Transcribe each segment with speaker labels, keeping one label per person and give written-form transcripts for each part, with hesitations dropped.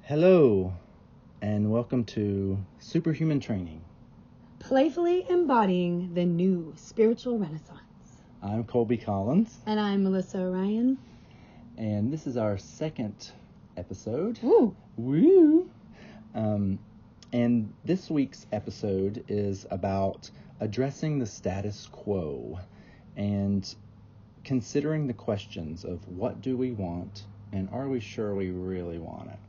Speaker 1: Hello, and welcome to Superhuman Training.
Speaker 2: Playfully embodying the new spiritual renaissance.
Speaker 1: I'm Colby Collins.
Speaker 2: And I'm Melissa Ryan.
Speaker 1: And this is our second episode.
Speaker 2: Woo!
Speaker 1: Woo! And this week's episode is about addressing the status quo and considering the questions of what do we want and are we sure we really want it?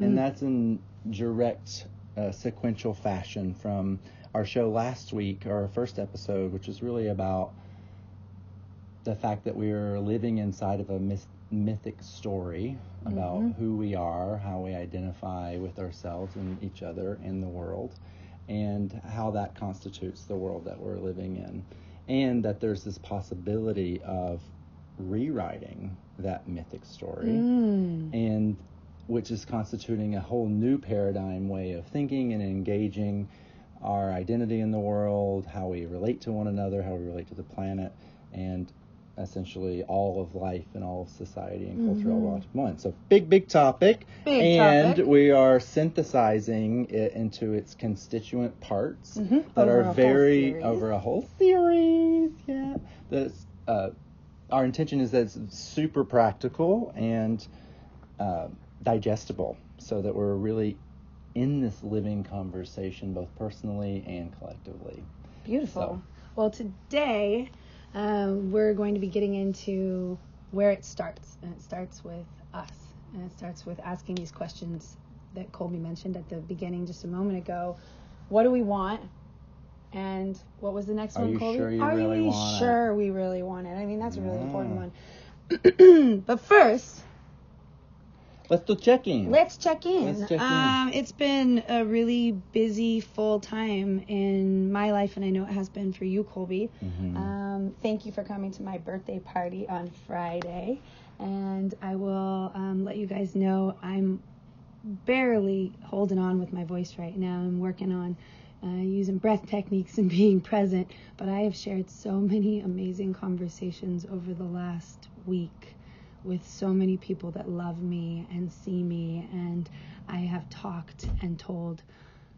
Speaker 1: And that's in direct sequential fashion from our show last week, our first episode, which is really about the fact that we are living inside of a mythic story about who we are, how we identify with ourselves and each other in the world, and how that constitutes the world that we're living in. And that there's this possibility of rewriting that mythic story, and which is constituting a whole new paradigm way of thinking and engaging our identity in the world, how we relate to one another, how we relate to the planet, and essentially all of life and all of society and culture all at once. So big topic. We are synthesizing it into its constituent parts that are very over a whole series. Yeah. That's our intention is that it's super practical and digestible, so that we're really in this living conversation both personally and collectively.
Speaker 2: Beautiful.
Speaker 1: So.
Speaker 2: Well, today we're going to be getting into where it starts, and it starts with us, and it starts with asking these questions that Colby mentioned at the beginning just a moment ago. What do we want? And what was the next one, Colby?
Speaker 1: Are
Speaker 2: you sure we really want it? I mean, that's a really important one. But first,
Speaker 1: let's check in.
Speaker 2: It's been a really busy, full time in my life, and I know it has been for you, Colby. Thank you for coming to my birthday party on Friday. And I will let you guys know I'm barely holding on with my voice right now. I'm working on using breath techniques and being present. But I have shared so many amazing conversations over the last week with so many people that love me and see me, and I have talked and told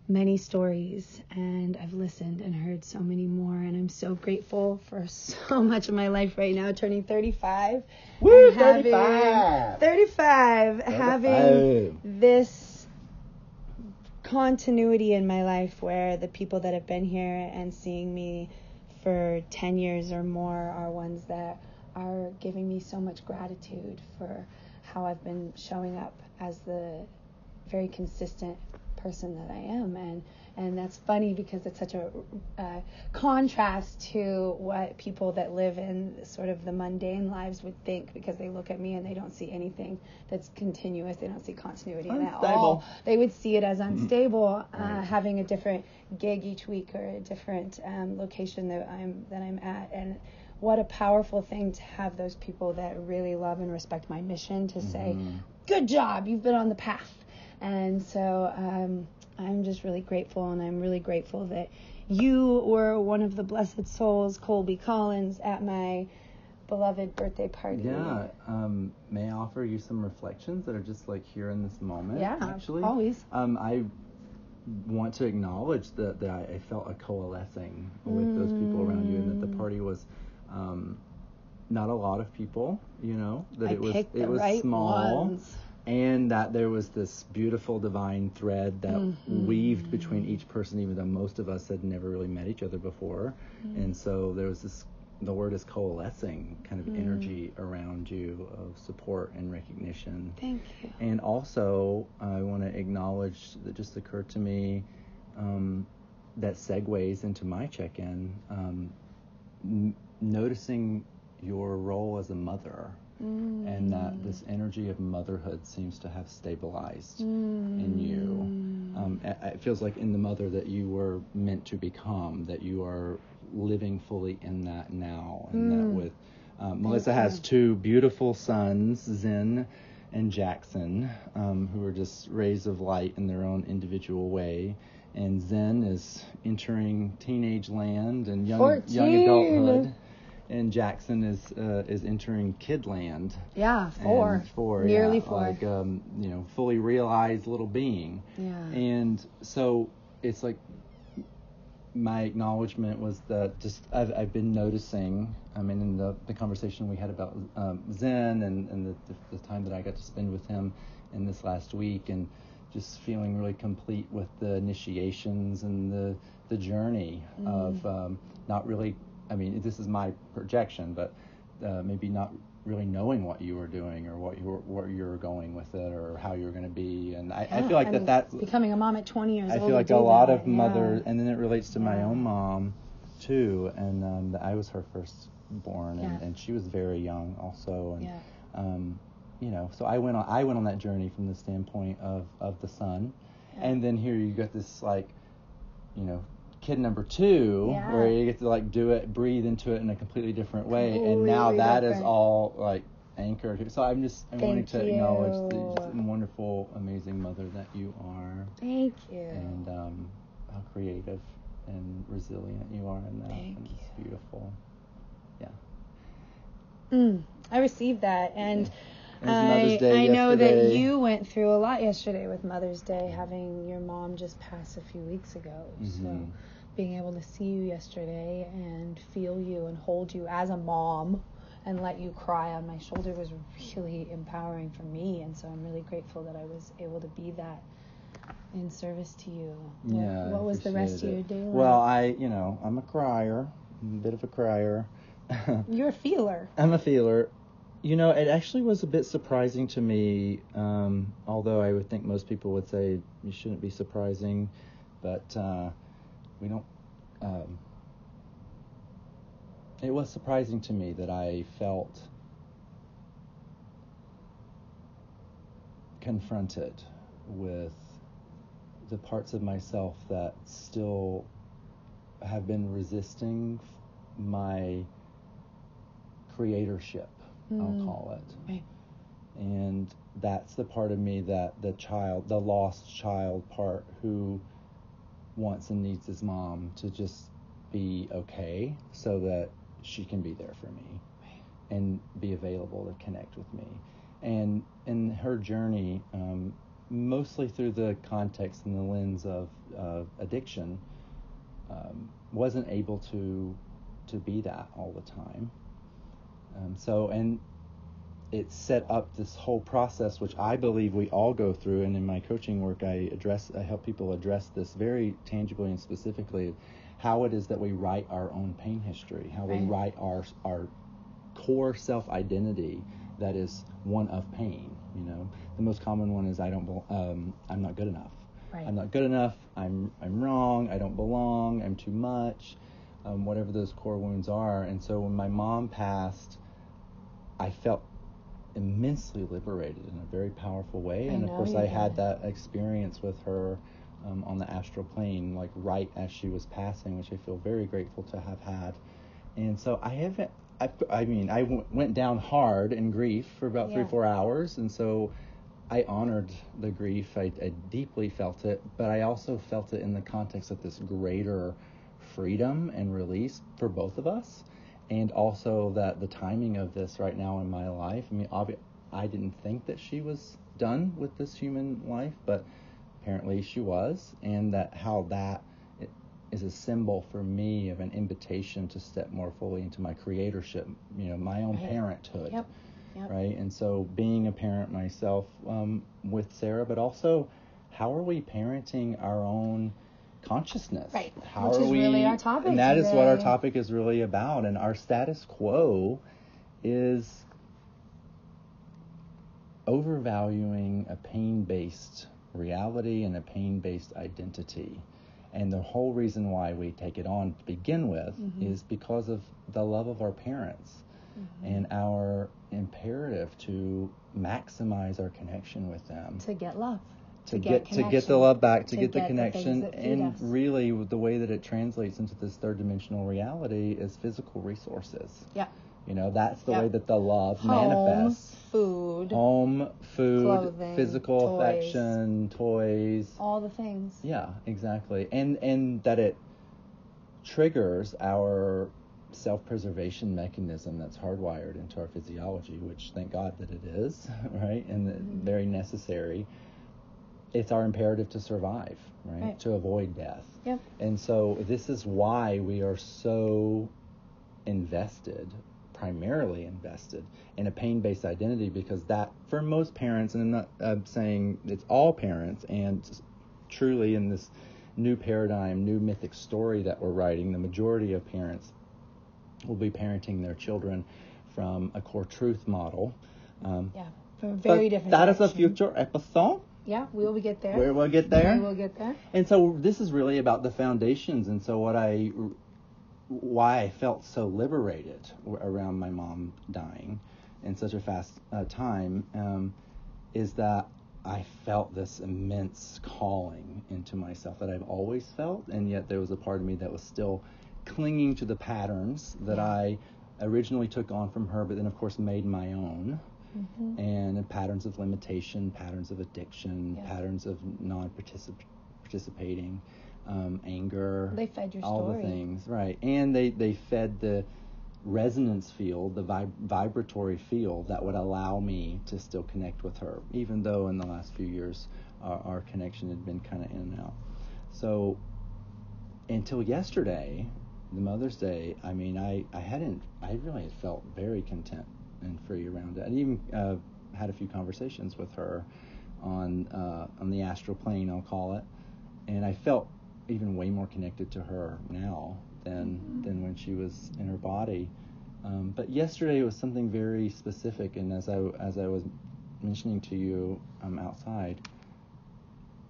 Speaker 2: many stories, and I've listened and heard so many more, and I'm so grateful for so much of my life right now, turning 35.
Speaker 1: Woo,
Speaker 2: 35, having this continuity in my life where the people that have been here and seeing me for 10 years or more are ones that are giving me so much gratitude for how I've been showing up as the very consistent person that I am. And that's funny because it's such a contrast to what people that live in sort of the mundane lives would think, because they look at me and they don't see anything that's continuous. They don't see continuity in at all. They would see it as unstable, having a different gig each week or a different location that I'm at. And what a powerful thing to have those people that really love and respect my mission to say, good job, you've been on the path. And so I'm just really grateful, and I'm really grateful that you were one of the blessed souls, Colby Collins, at my beloved birthday party.
Speaker 1: Yeah. May I offer you some reflections that are just like here in this moment?
Speaker 2: Yeah,
Speaker 1: actually.
Speaker 2: Always.
Speaker 1: I want to acknowledge that I felt a coalescing with those people around you, and that the party was not a lot of people, that it was
Speaker 2: right
Speaker 1: small
Speaker 2: ones.
Speaker 1: And that there was this beautiful divine thread that weaved between each person, even though most of us had never really met each other before. And so there was this, the word is coalescing, kind of energy around you of support and recognition.
Speaker 2: Thank you.
Speaker 1: And also, I want to acknowledge that just occurred to me that segues into my check-in, noticing your role as a mother. And that this energy of motherhood seems to have stabilized in you. It feels like in the mother that you were meant to become, that you are living fully in that now. And that with Melissa has two beautiful sons, Zen and Jackson, who are just rays of light in their own individual way. And Zen is entering teenage land and young adulthood. and Jackson is entering Kidland.
Speaker 2: Yeah, nearly 4.
Speaker 1: Like fully realized little being.
Speaker 2: Yeah.
Speaker 1: And so it's like my acknowledgement was that just I've been noticing. I mean, in the conversation we had about Zen and the time that I got to spend with him in this last week, and just feeling really complete with the initiations and the journey of not really. I mean, this is my projection, but maybe not really knowing what you were doing or where you were going with it or how you were going to be. And I feel like that's
Speaker 2: becoming a mom at 20 years old.
Speaker 1: I feel like a lot of mothers, and then it relates to my own mom too. And I was her firstborn, and she was very young also. And so I went on that journey from the standpoint of the son, and then here you got this kid number 2, where you get to do it, breathe into it in a completely different way, and now that is all anchored. So I'm wanting to acknowledge the wonderful, amazing mother that you are.
Speaker 2: Thank you.
Speaker 1: And how creative and resilient you are in that.
Speaker 2: Thank
Speaker 1: and it's beautiful.
Speaker 2: I received that, and
Speaker 1: I
Speaker 2: know that you went through a lot yesterday with Mother's Day, having your mom just pass a few weeks ago. So being able to see you yesterday and feel you and hold you as a mom and let you cry on my shoulder was really empowering for me. And so I'm really grateful that I was able to be that in service to you. What was the rest of your day like?
Speaker 1: Well, I'm a crier, a bit of a crier.
Speaker 2: You're a feeler.
Speaker 1: I'm a feeler. It actually was a bit surprising to me, although I would think most people would say you shouldn't be surprising, but we don't. It was surprising to me that I felt confronted with the parts of myself that still have been resisting my creatorship. I'll call it.
Speaker 2: Right.
Speaker 1: And that's the part of me that the lost child part, who wants and needs his mom to just be okay so that she can be there for me and be available to connect with me. And in her journey, mostly through the context and the lens of addiction, wasn't able to be that all the time. And it set up this whole process, which I believe we all go through. And in my coaching work, I help people address this very tangibly and specifically, how it is that we write our own pain history, how we write our core self-identity that is one of pain. The most common one is I'm not good enough.
Speaker 2: Right.
Speaker 1: I'm not good enough. I'm wrong. I don't belong. I'm too much. Whatever those core wounds are. And so when my mom passed, I felt immensely liberated in a very powerful way. And of course, I had that experience with her on the astral plane, right as she was passing, which I feel very grateful to have had. And so I went down hard in grief for about 3-4 hours. And so I honored the grief. I deeply felt it, but I also felt it in the context of this greater freedom and release for both of us. And also that the timing of this right now in my life, I didn't think that she was done with this human life, but apparently she was, and how that is a symbol for me of an invitation to step more fully into my creatorship, my own parenthood.
Speaker 2: Yep.
Speaker 1: Right? And so being a parent myself with Sarah, but also how are we parenting our own consciousness?
Speaker 2: Right.
Speaker 1: How
Speaker 2: Which
Speaker 1: are
Speaker 2: is
Speaker 1: we,
Speaker 2: really our topic
Speaker 1: and that
Speaker 2: today.
Speaker 1: is what our topic is really about. And our status quo is overvaluing a pain-based reality and a pain-based identity. And the whole reason why we take it on to begin with is because of the love of our parents and our imperative to maximize our connection with them.
Speaker 2: To get love.
Speaker 1: To get the love back, to get the connection, and
Speaker 2: us.
Speaker 1: really the way that it translates into this third dimensional reality is physical resources.
Speaker 2: Yeah.
Speaker 1: That's the way that the love manifests. Home, food,
Speaker 2: clothing,
Speaker 1: physical
Speaker 2: toys.
Speaker 1: affection, toys.
Speaker 2: All the things.
Speaker 1: Yeah, exactly. And that it triggers our self-preservation mechanism that's hardwired into our physiology, which thank God that it is, right? And very necessary. It's our imperative to survive, right? To avoid death.
Speaker 2: Yep.
Speaker 1: And so this is why we are so primarily invested in a pain-based identity, because that, for most parents, and I'm not saying it's all parents, and truly in this new paradigm, new mythic story that we're writing, the majority of parents will be parenting their children from a core truth model.
Speaker 2: From a very different
Speaker 1: that
Speaker 2: direction.
Speaker 1: Is a future episode.
Speaker 2: Yeah, we will get there.
Speaker 1: We will get there.
Speaker 2: We will get there.
Speaker 1: And so this is really about the foundations. And so why I felt so liberated around my mom dying in such a fast time is that I felt this immense calling into myself that I've always felt, and yet there was a part of me that was still clinging to the patterns that I originally took on from her, but then of course made my own. And patterns of limitation, patterns of addiction, patterns of non-participating, anger.
Speaker 2: They fed your
Speaker 1: all
Speaker 2: story.
Speaker 1: The things, right? And they fed the resonance field, the vibratory field that would allow me to still connect with her, even though in the last few years our connection had been kind of in and out. So until yesterday, the Mother's Day, I mean, I really had felt very content and free around it. I even had a few conversations with her on the astral plane, I'll call it, and I felt even way more connected to her now than when she was in her body. But yesterday was something very specific, and as I was mentioning to you outside,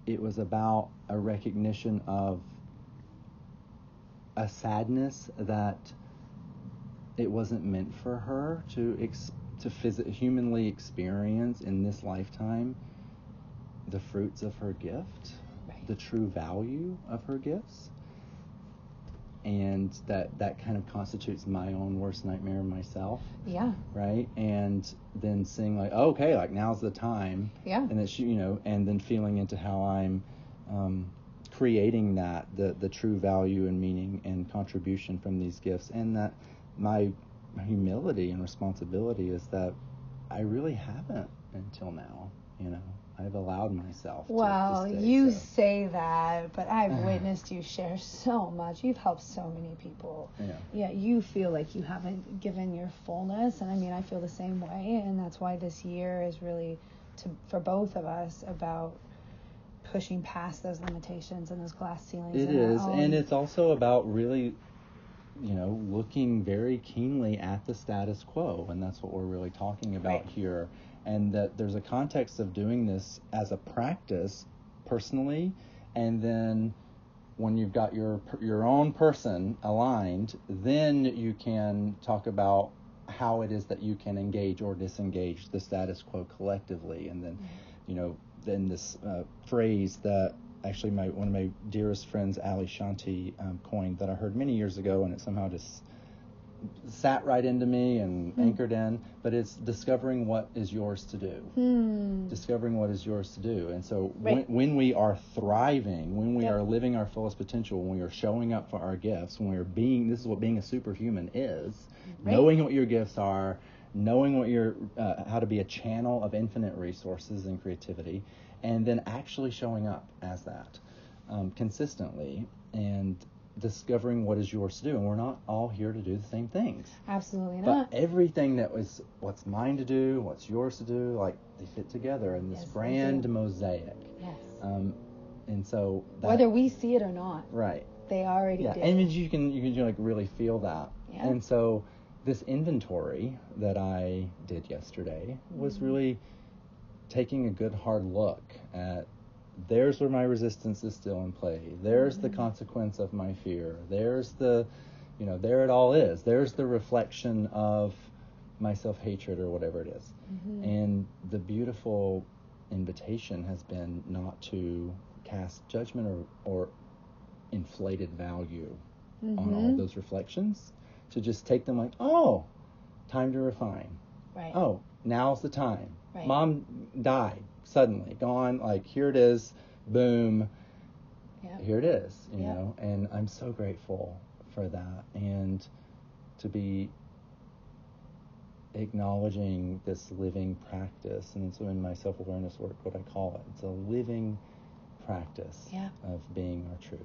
Speaker 1: it was about a recognition of a sadness that it wasn't meant for her to humanly experience in this lifetime the fruits of her gift, the true value of her gifts, and that kind of constitutes my own worst nightmare myself. Yeah. Right. And then seeing like, oh, okay, like now's the time. Yeah. And that she, and then feeling into how I'm creating the true value and meaning and contribution from these gifts, and that my humility and responsibility is that I really haven't until now. I've allowed myself to stay,
Speaker 2: you say that, but I've witnessed you share so much. You've helped so many people. Yeah, you feel like you haven't given your fullness, and I mean, I feel the same way, and that's why this year is really, for both of us, about pushing past those limitations and those glass ceilings.
Speaker 1: It is, and it's also about really, looking very keenly at the status quo, and that's what we're really talking about here. And that there's a context of doing this as a practice personally, and then when you've got your own person aligned, then you can talk about how it is that you can engage or disengage the status quo collectively. And then, then this phrase that actually one of my dearest friends, Ali Shanti, coined, that I heard many years ago, and it somehow just sat right into me and anchored in, but it's discovering what is yours to do. Discovering what is yours to do. And so when we are thriving, when we are living our fullest potential, when we are showing up for our gifts, when we are this is what being a superhuman is, knowing what your gifts are, knowing what how to be a channel of infinite resources and creativity, and then actually showing up as that consistently, and discovering what is yours to do. And we're not all here to do the same things.
Speaker 2: Absolutely not.
Speaker 1: But everything that was what's mine to do, what's yours to do, like they fit together in this grand mosaic. Yes. And so
Speaker 2: whether we see it or not.
Speaker 1: Right.
Speaker 2: They already do.
Speaker 1: And you can like really feel that. Yeah. And so this inventory that I did yesterday was really taking a good hard look at, there's where my resistance is still in play. There's the consequence of my fear. There's there it all is. There's the reflection of my self-hatred or whatever it is. And the beautiful invitation has been not to cast judgment or inflated value on all those reflections, to just take them like, oh, time to refine. Right. Oh, now's the time. Right. Mom died. Suddenly gone, like here it is, boom, here it is, you know, and I'm so grateful for that. And to be acknowledging this living practice. And so in my self-awareness work, what I call it, it's a living practice of being our truth.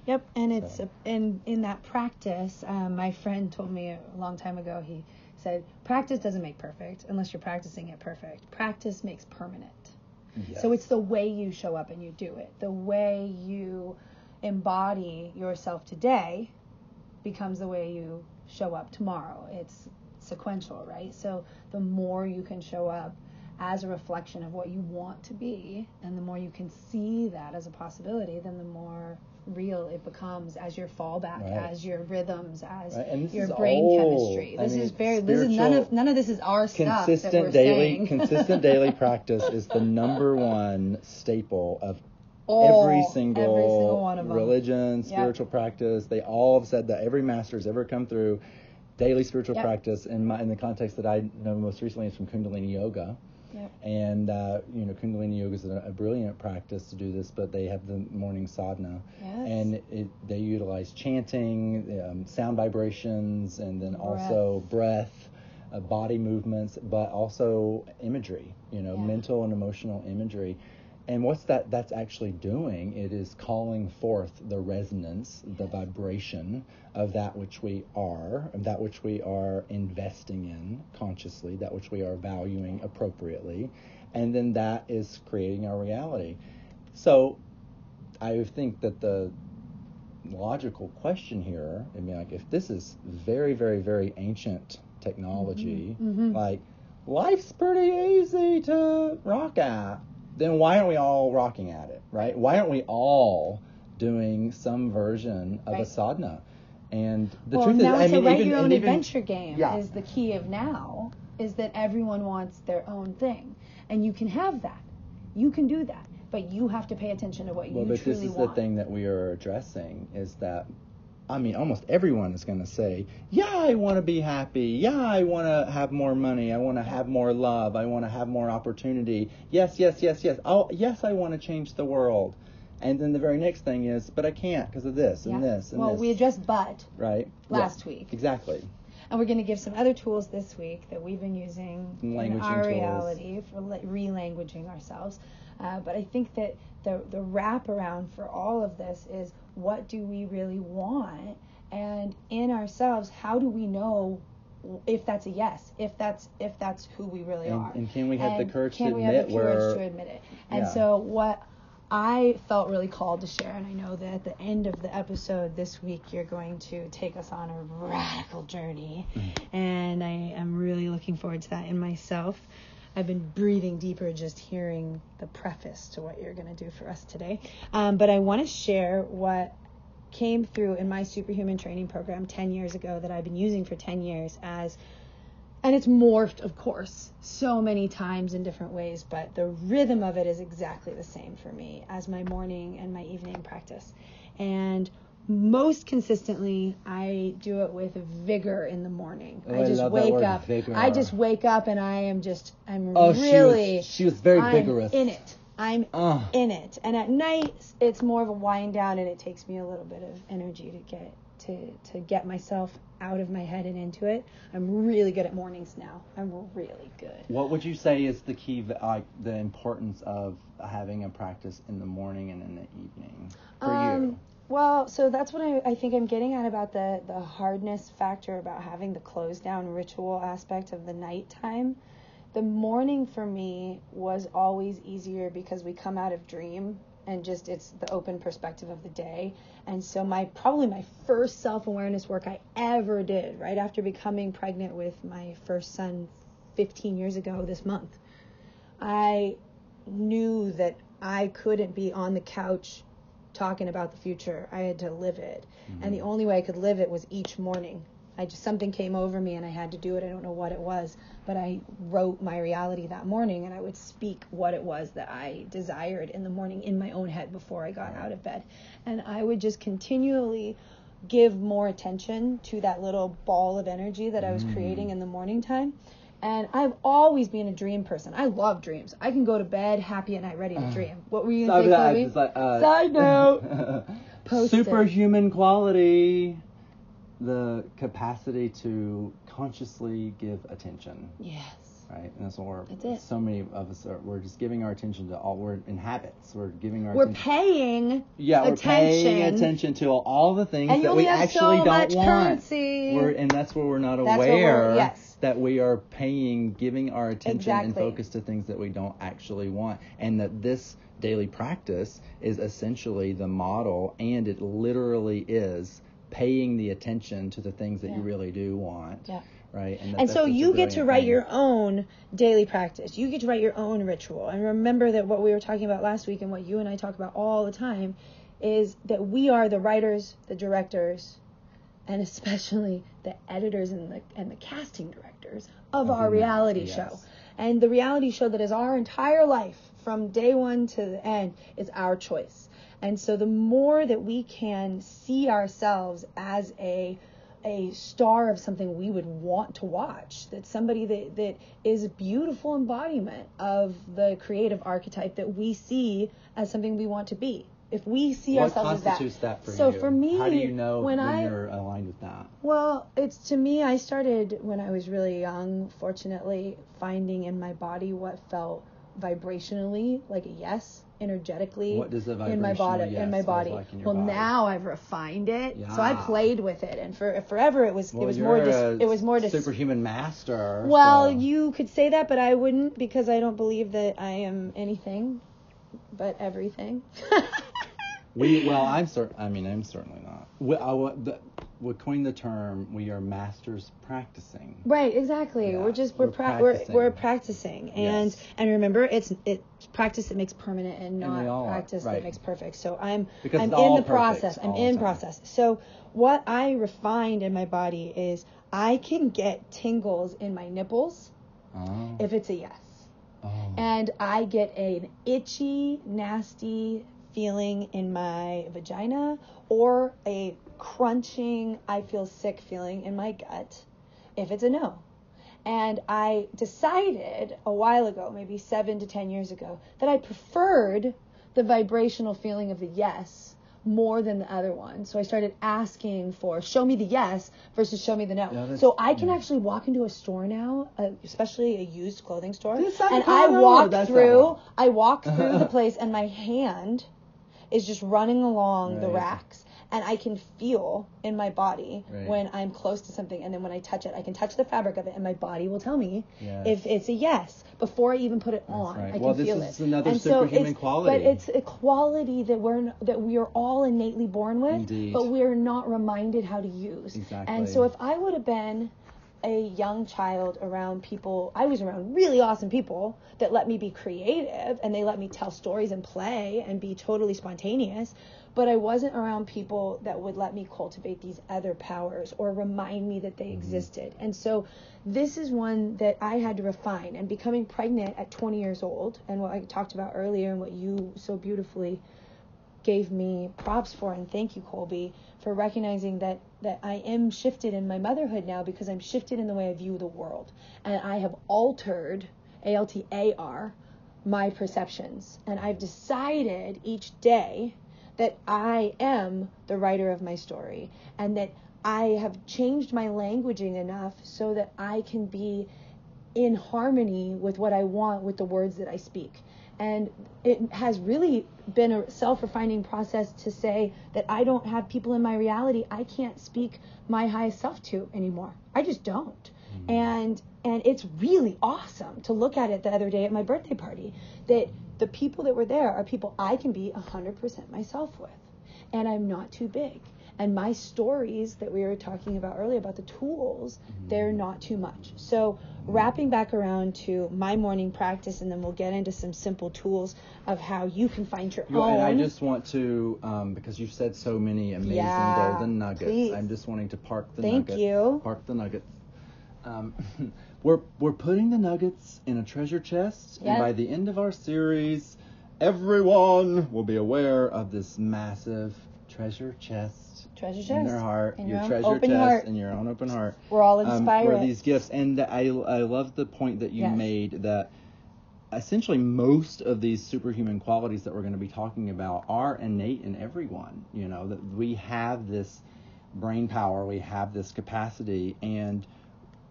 Speaker 2: Yep, and it's in that practice, my friend told me a long time ago, he said, practice doesn't make perfect unless you're practicing it perfect. Practice makes permanent. Yes. So it's the way you show up and you do it. The way you embody yourself today becomes the way you show up tomorrow. It's sequential, right? So the more you can show up as a reflection of what you want to be, and the more you can see that as a possibility, then the more real it becomes as your fallback, as your rhythms, as your brain chemistry. This is none of this is our stuff that we're saying.
Speaker 1: Consistent daily practice is the number one staple of every single one of them. Religion, spiritual practice. They all have said that. Every master's ever come through daily spiritual practice. In the context that I know most recently is from Kundalini Yoga. Yep. And, Kundalini Yoga is a brilliant practice to do this, but they have the morning sadhana. Yes. And they utilize chanting, sound vibrations, and then also breath, body movements, but also imagery, mental and emotional imagery. And what's that's actually doing? It is calling forth the resonance, the vibration of that which we are, of that which we are investing in consciously, that which we are valuing appropriately, and then that is creating our reality. So I think that the logical question here, if this is very, very, very ancient technology, like life's pretty easy to rock at, then why aren't we all rocking at it, right? Why aren't we all doing some version of a sadhana? And the truth is,
Speaker 2: to write your own adventure game is the key of now, is that everyone wants their own thing. And you can have that. You can do that. But you have to pay attention to what you truly want. But this is
Speaker 1: the thing that we are addressing, is that almost everyone is going to say, I want to be happy. I want to have more money. I want to have more love. I want to have more opportunity. Yes. Oh, yes, I want to change the world. And then the very next thing is, but I can't because of this and this and this.
Speaker 2: We addressed but last week.
Speaker 1: Exactly.
Speaker 2: And we're going to give some other tools this week that we've been using in our reality for re-languaging ourselves. But I think that the wraparound for all of this is, what do we really want? And in ourselves, how do we know if that's a yes, if that's who we really are?
Speaker 1: And can we have the courage to admit
Speaker 2: it? And so what I felt really called to share, and I know that at the end of the episode this week, you're going to take us on a radical journey. And I am really looking forward to that in myself. I've been breathing deeper just hearing the preface to what you're going to do for us today. But I want to share what came through in my superhuman training program 10 years ago that I've been using for 10 years and it's morphed, of course, so many times in different ways, but the rhythm of it is exactly the same for me as my morning and my evening practice. And most consistently, I do it with vigor in the morning. I just wake up. Vigor. I just wake up and
Speaker 1: she was very vigorous.
Speaker 2: I'm in it. And at night, it's more of a wind down, and it takes me a little bit of energy to get myself out of my head and into it. I'm really good at mornings now. I'm really good.
Speaker 1: What would you say is the key, the importance of having a practice in the morning and in the evening for you?
Speaker 2: Well, so that's what I think I'm getting at about the hardness factor about having the close down ritual aspect of the nighttime. The morning for me was always easier because we come out of dream and just it's the open perspective of the day. And so probably my first self-awareness work I ever did right after becoming pregnant with my first son 15 years ago this month, I knew that I couldn't be on the couch talking about the future. I had to live it. And the only way I could live it was each morning. Something came over me and I had to do it. I don't know what it was, but I wrote my reality that morning, and I would speak what it was that I desired in the morning in my own head before I got out of bed. And I would just continually give more attention to that little ball of energy that I was creating in the morning time. And I've always been a dream person. I love dreams. I can go to bed happy at night ready to dream. What were you going to say, Kobe?
Speaker 1: Like,
Speaker 2: Side note.
Speaker 1: Superhuman quality. the capacity to consciously give attention.
Speaker 2: Yes.
Speaker 1: Right, and that's what
Speaker 2: That's it.
Speaker 1: so many of us we're just giving our attention to all. We're in habits. We're giving our
Speaker 2: We're
Speaker 1: attention.
Speaker 2: paying
Speaker 1: We're paying attention to all the things that we actually don't want. And that's where we're not aware that we are giving our attention and focus to things that we don't actually want, and that this daily practice is essentially the model, and it literally is paying the attention to the things that you really do want.
Speaker 2: Yeah.
Speaker 1: Right.
Speaker 2: And so you get to write your own daily practice. You get to write your own ritual. And remember that what we were talking about last week and what you and I talk about all the time is that we are the writers, the directors, and especially the editors and the casting directors of our reality show. And the reality show that is our entire life from day one to the end is our choice. And so the more that we can see ourselves as a star of something we would want to watch, that somebody that is a beautiful embodiment of the creative archetype that we see as something we want to be. If we see ourselves as that.
Speaker 1: What constitutes that for you?
Speaker 2: So for me,
Speaker 1: how do you know when you're aligned with that?
Speaker 2: Well, to me, I started when I was really young, fortunately, finding in my body what felt vibrationally like a yes, energetically.
Speaker 1: What does a vibrational
Speaker 2: in my body?
Speaker 1: Yes
Speaker 2: in my body.
Speaker 1: Like in your
Speaker 2: well,
Speaker 1: body?
Speaker 2: Now I've refined it,
Speaker 1: Yeah.
Speaker 2: so I played with it, and forever it was more
Speaker 1: superhuman master.
Speaker 2: Well, you could say that, but I wouldn't, because I don't believe that I am anything but everything.
Speaker 1: I'm certainly not. We coined the term, we are masters practicing.
Speaker 2: Right, exactly.
Speaker 1: Yeah,
Speaker 2: we're practicing. And
Speaker 1: yes.
Speaker 2: And remember, it's practice that makes permanent and not practice that makes perfect. So I'm in the process. I'm in process. So what I refined in my body is I can get tingles in my nipples if it's a yes.
Speaker 1: Oh.
Speaker 2: And I get an itchy, nasty feeling in my vagina, or a crunching, I feel sick feeling in my gut if it's a no. And I decided a while ago, maybe 7 to 10 years ago, that I preferred the vibrational feeling of the yes more than the other one. So I started asking for show me the yes versus show me the no.
Speaker 1: Yeah,
Speaker 2: so I can actually walk into a store now, especially a used clothing store, and
Speaker 1: I walk
Speaker 2: through the place, and my hand is just running along the racks, and I can feel in my body when I'm close to something, and then when I touch it, I can touch the fabric of it, and my body will tell me if it's a yes before I even put it on. I can feel it.
Speaker 1: This is another superhuman quality.
Speaker 2: But it's a quality that we are all innately born with,
Speaker 1: Indeed.
Speaker 2: but we're not reminded how to use.
Speaker 1: Exactly.
Speaker 2: And so if I would have been a young child around people, I was around really awesome people that let me be creative, and they let me tell stories and play and be totally spontaneous, but I wasn't around people that would let me cultivate these other powers or remind me that they existed. And so this is one that I had to refine, and becoming pregnant at 20 years old, and what I talked about earlier and what you so beautifully gave me props for, and thank you, Colby, for recognizing that I am shifted in my motherhood now, because I'm shifted in the way I view the world, and I have altered, ALTAR, my perceptions, and I've decided each day that I am the writer of my story, and that I have changed my languaging enough so that I can be in harmony with what I want with the words that I speak. And it has really been a self-refining process to say that I don't have people in my reality I can't speak my highest self to anymore. I just don't. And it's really awesome to look at it the other day at my birthday party, that the people that were there are people I can be 100% myself with. And I'm not too big. And my stories that we were talking about earlier about the tools, they're not too much. So wrapping back around to my morning practice, and then we'll get into some simple tools of how you can find your own.
Speaker 1: And I just want to, because you've said so many amazing golden nuggets, please. I'm just wanting to park the nuggets.
Speaker 2: Thank you.
Speaker 1: Park the nuggets. We're putting the nuggets in a treasure chest, and by the end of our series, everyone will be aware of this massive treasure chest. In their heart, your treasure chest, and your own open heart.
Speaker 2: We're all inspired.
Speaker 1: Were these gifts, and I love the point that you made, that essentially most of these superhuman qualities that we're going to be talking about are innate in everyone. You know, that we have this brain power, we have this capacity, and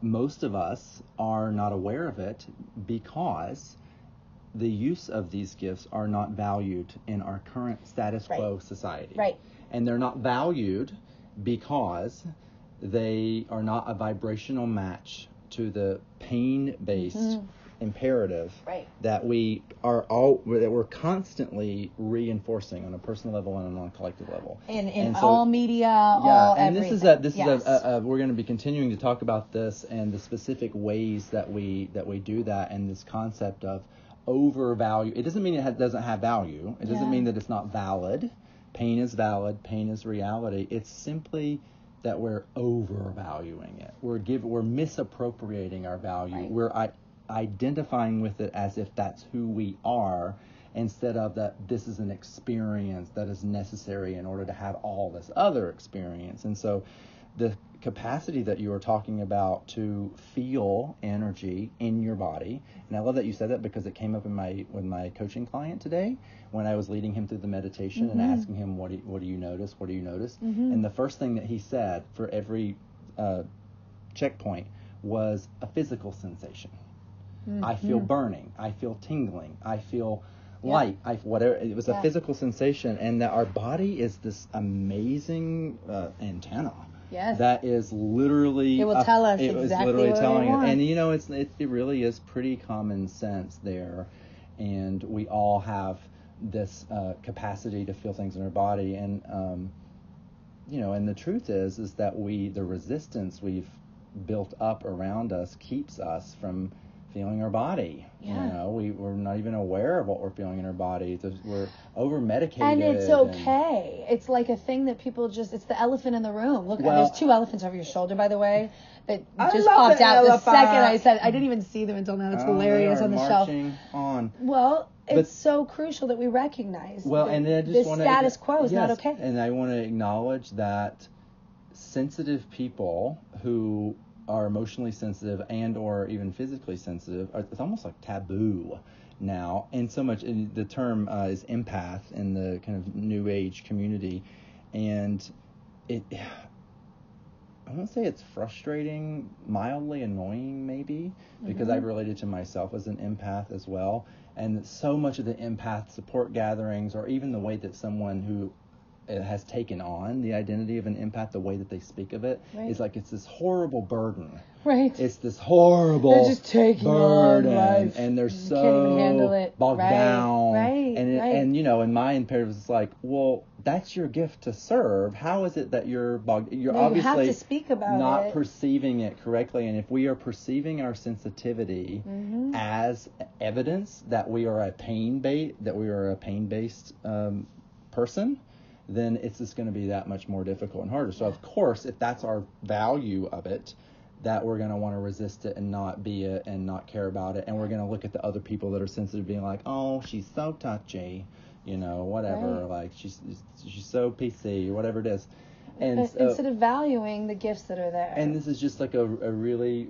Speaker 1: most of us are not aware of it because the use of these gifts are not valued in our current status quo society.
Speaker 2: Right.
Speaker 1: And they're not valued because they are not a vibrational match to the pain-based imperative that we're constly reinforcing on a personal level and on a collective level.
Speaker 2: And so, all media, all everything.
Speaker 1: This is we're going to be continuing to talk about this and the specific ways that we do that, and this concept of overvalue. It doesn't mean it doesn't have value. It doesn't mean that it's not valid. Pain is valid. Pain is reality. It's simply that we're overvaluing it. We're misappropriating our value.
Speaker 2: Right.
Speaker 1: We're identifying with it as if that's who we are, instead of that this is an experience that is necessary in order to have all this other experience. And so the capacity that you were talking about to feel energy in your body, and I love that you said that because it came up with my coaching client today when I was leading him through the meditation and asking him what do you notice, and the first thing that he said for every checkpoint was a physical sensation. I feel burning, I feel tingling, I feel light, whatever. It was a physical sensation, and that our body is this amazing antenna.
Speaker 2: Yes.
Speaker 1: That is literally...
Speaker 2: It will tell us
Speaker 1: exactly
Speaker 2: exactly
Speaker 1: literally
Speaker 2: what
Speaker 1: telling
Speaker 2: we want.
Speaker 1: And, it really is pretty common sense there. And we all have this capacity to feel things in our body. And, and the truth is that the resistance we've built up around us keeps us from feeling our body.
Speaker 2: Yeah.
Speaker 1: We're not even aware of what we're feeling in our body. We're over medicated.
Speaker 2: And it's okay. It's like a thing that people it's the elephant in the room. Look, there's 2 elephants over your shoulder, by the way, that just popped out the second I said. I didn't even see them until now. It's hilarious on the shelf.
Speaker 1: On.
Speaker 2: Well, it's so crucial that we recognize this status quo is not okay.
Speaker 1: And I want to acknowledge that sensitive people who are emotionally sensitive and or even physically sensitive, it's almost like taboo now. And so much, the term is empath in the kind of new age community. And I won't say it's frustrating, mildly annoying maybe, because I've related to myself as an empath as well. And so much of the empath support gatherings, or even the way that someone who has taken on the identity of an empath, the way that they speak of it, is like it's this horrible burden.
Speaker 2: Right.
Speaker 1: It's this horrible
Speaker 2: they're just taking
Speaker 1: burden,
Speaker 2: on life.
Speaker 1: and they're
Speaker 2: so can't even handle it.
Speaker 1: bogged down.
Speaker 2: Right.
Speaker 1: And in my imperative, it's like, well, that's your gift to serve. How is it that you're obviously
Speaker 2: you have to speak about
Speaker 1: not perceiving it correctly? And if we are perceiving our sensitivity as evidence that we are a pain-based person, then it's just going to be that much more difficult and harder. So, of course, if that's our value of it, that we're going to want to resist it and not be it and not care about it. And we're going to look at the other people that are sensitive being like, oh, she's so touchy, whatever.
Speaker 2: Right.
Speaker 1: Like, she's so PC, or whatever it is. And
Speaker 2: instead of valuing the gifts that are there.
Speaker 1: And this is just like a really,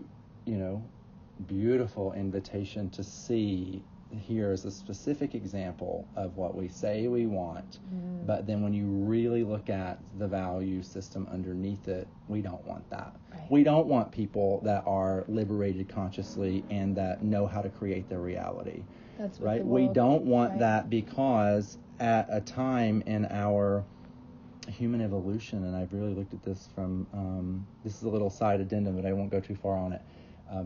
Speaker 1: beautiful invitation to see. Here is a specific example of what we say we want, but then when you really look at the value system underneath it, we don't want that. Right. We don't want people that are liberated consciously and that know how to create their reality.
Speaker 2: That's
Speaker 1: right. We don't want that, because at a time in our human evolution, and I've really looked at this from, this is a little side addendum, but I won't go too far on it,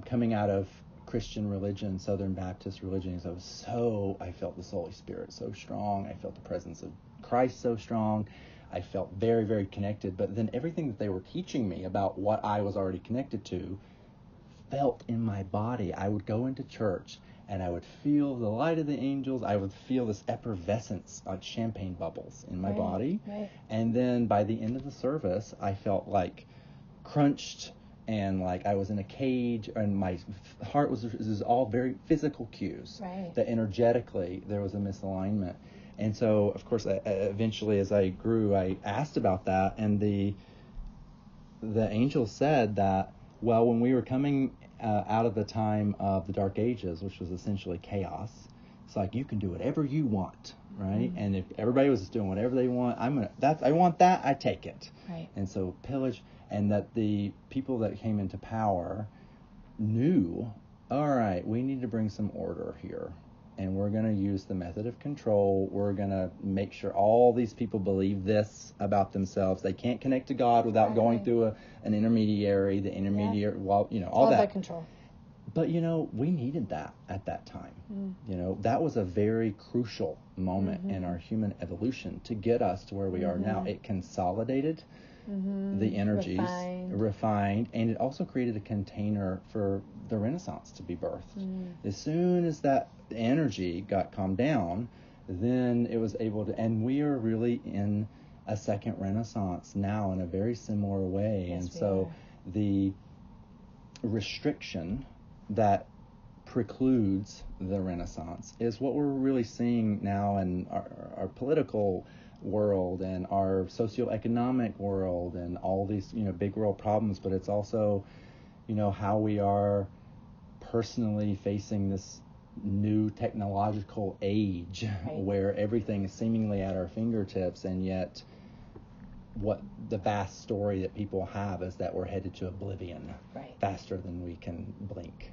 Speaker 1: coming out of Christian religion, Southern Baptist religions, I felt the Holy Spirit so strong. I felt the presence of Christ so strong. I felt very, very connected. But then everything that they were teaching me about what I was already connected to felt in my body. I would go into church and I would feel the light of the angels. I would feel this effervescence, like champagne bubbles in my body. Right. And then by the end of the service, I felt like crunched, and like I was in a cage, and my heart was all very physical cues. Right. That energetically there was a misalignment. And so, of course, eventually as I grew, I asked about that, and the angel said that, well, when we were coming out of the time of the Dark Ages, which was essentially chaos, it's like, you can do whatever you want, right? And if everybody was just doing whatever they want, I want that, I take it.
Speaker 2: Right.
Speaker 1: And so pillage, and that the people that came into power knew, all right, we need to bring some order here. And we're going to use the method of control. We're going to make sure all these people believe this about themselves. They can't connect to God without going through an intermediary. The intermediary, all that
Speaker 2: control.
Speaker 1: But, we needed that at that time. That was a very crucial moment in our human evolution to get us to where we are now. It consolidated the energies, refined, and it also created a container for the Renaissance to be birthed. As soon as that energy got calmed down, then it was able to, and we are really in a second Renaissance now in a very similar way.
Speaker 2: Yes,
Speaker 1: and so the restriction that precludes the Renaissance is what we're really seeing now in our political world and our socioeconomic world and all these big world problems. But it's also how we are personally facing this new technological age where everything is seemingly at our fingertips, and yet what the vast story that people have is that we're headed to oblivion faster than we can blink.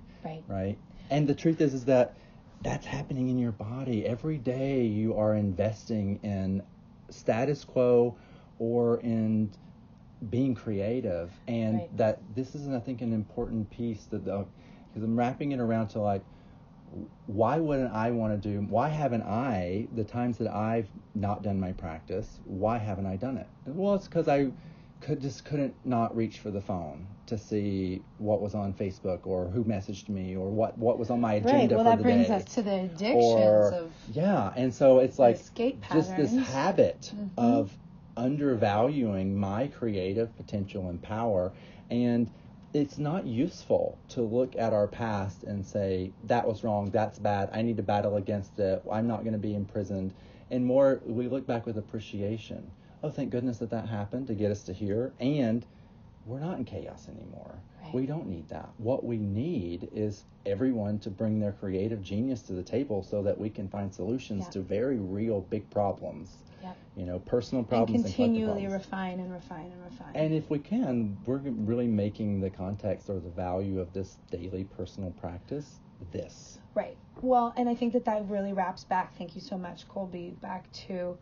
Speaker 1: Right. And the truth is that that's happening in your body. Every day you are investing in status quo or in being creative. And that this is, I think, an important piece because I'm wrapping it around to like, why wouldn't I want to do, why haven't I, the times that I've not done my practice, why haven't I done it? Well, it's because I couldn't not reach for the phone to see what was on Facebook or who messaged me or what was on my agenda for the day.
Speaker 2: Well, that brings us to the addictions of
Speaker 1: and so it's like
Speaker 2: escape
Speaker 1: just
Speaker 2: patterns.
Speaker 1: this habit of undervaluing my creative potential and power. And it's not useful to look at our past and say, that was wrong, that's bad, I need to battle against it, I'm not going to be imprisoned. And more, we look back with appreciation. Oh, thank goodness that happened to get us to here. And we're not in chaos anymore. We don't need that. What we need is everyone to bring their creative genius to the table so that we can find solutions to very real big problems. Personal problems
Speaker 2: and continually
Speaker 1: and
Speaker 2: refine and refine and refine.
Speaker 1: And if we can, we're really making the context or the value of this daily personal practice this.
Speaker 2: Right. Well, and I think that really wraps back, thank you so much, Colby, back to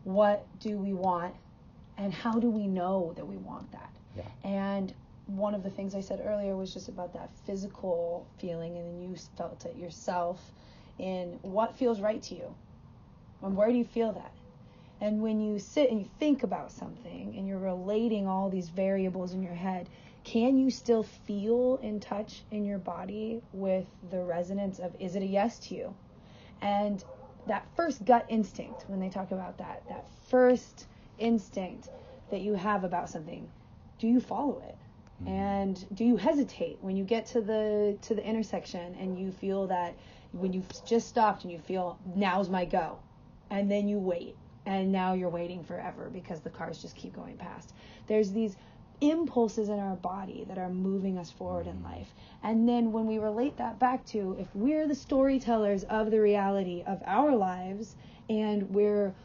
Speaker 2: what do we want and how do we know that we want that? And one of the things I said earlier was just about that physical feeling, and then you felt it yourself in what feels right to you and where do you feel that? And when you sit and you think about something and you're relating all these variables in your head, can you still feel in touch in your body with the resonance of, is it a yes to you? And that first gut instinct, when they talk about that first instinct that you have about something, do you follow it? And do you hesitate when you get to the intersection and you feel that when you've just stopped and you feel now's my go, and then you wait, and now you're waiting forever because the cars just keep going past. There's these impulses in our body that are moving us forward in life. And then when we relate that back to, if we're the storytellers of the reality of our lives, and we're